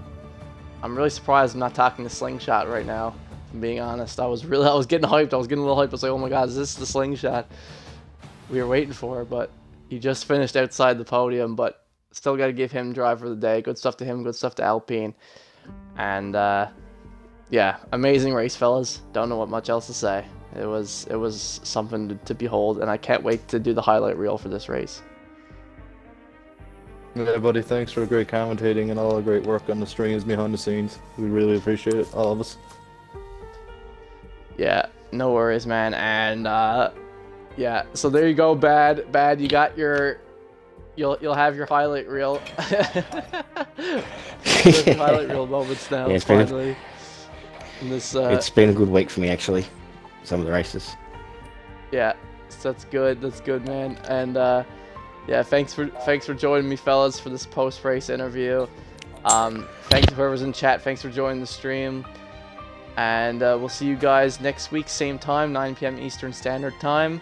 really surprised I'm not talking to Slingshot right now, if I'm being honest. I was getting hyped. I was getting a little hyped. I was like, oh my god, is this the Slingshot we were waiting for? But he just finished outside the podium, but still got to give him driver of the day. Good stuff to him, good stuff to Alpine. And yeah, amazing race, fellas. Don't know what much else to say. It was something to behold, and I can't wait to do the highlight reel for this race. Yeah, buddy, thanks for the great commentating and all the great work on the streams behind the scenes. We really appreciate it, all of us. Yeah, no worries, man. And yeah, so there you go, Bad. You got your, you'll have your highlight reel. Your highlight reel moments now, Yeah, finally. It's been a good week for me, actually. Some of the races. Yeah, so that's good, man. And yeah, thanks for joining me, fellas, for this post-race interview. Thanks to whoever's in chat. Thanks for joining the stream. And we'll see you guys next week, same time, 9 p.m. Eastern Standard Time,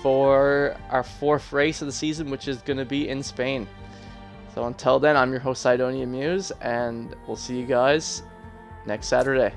for our 4th race of the season, which is going to be in Spain. So until then, I'm your host, Sidonia Muse, and we'll see you guys next Saturday.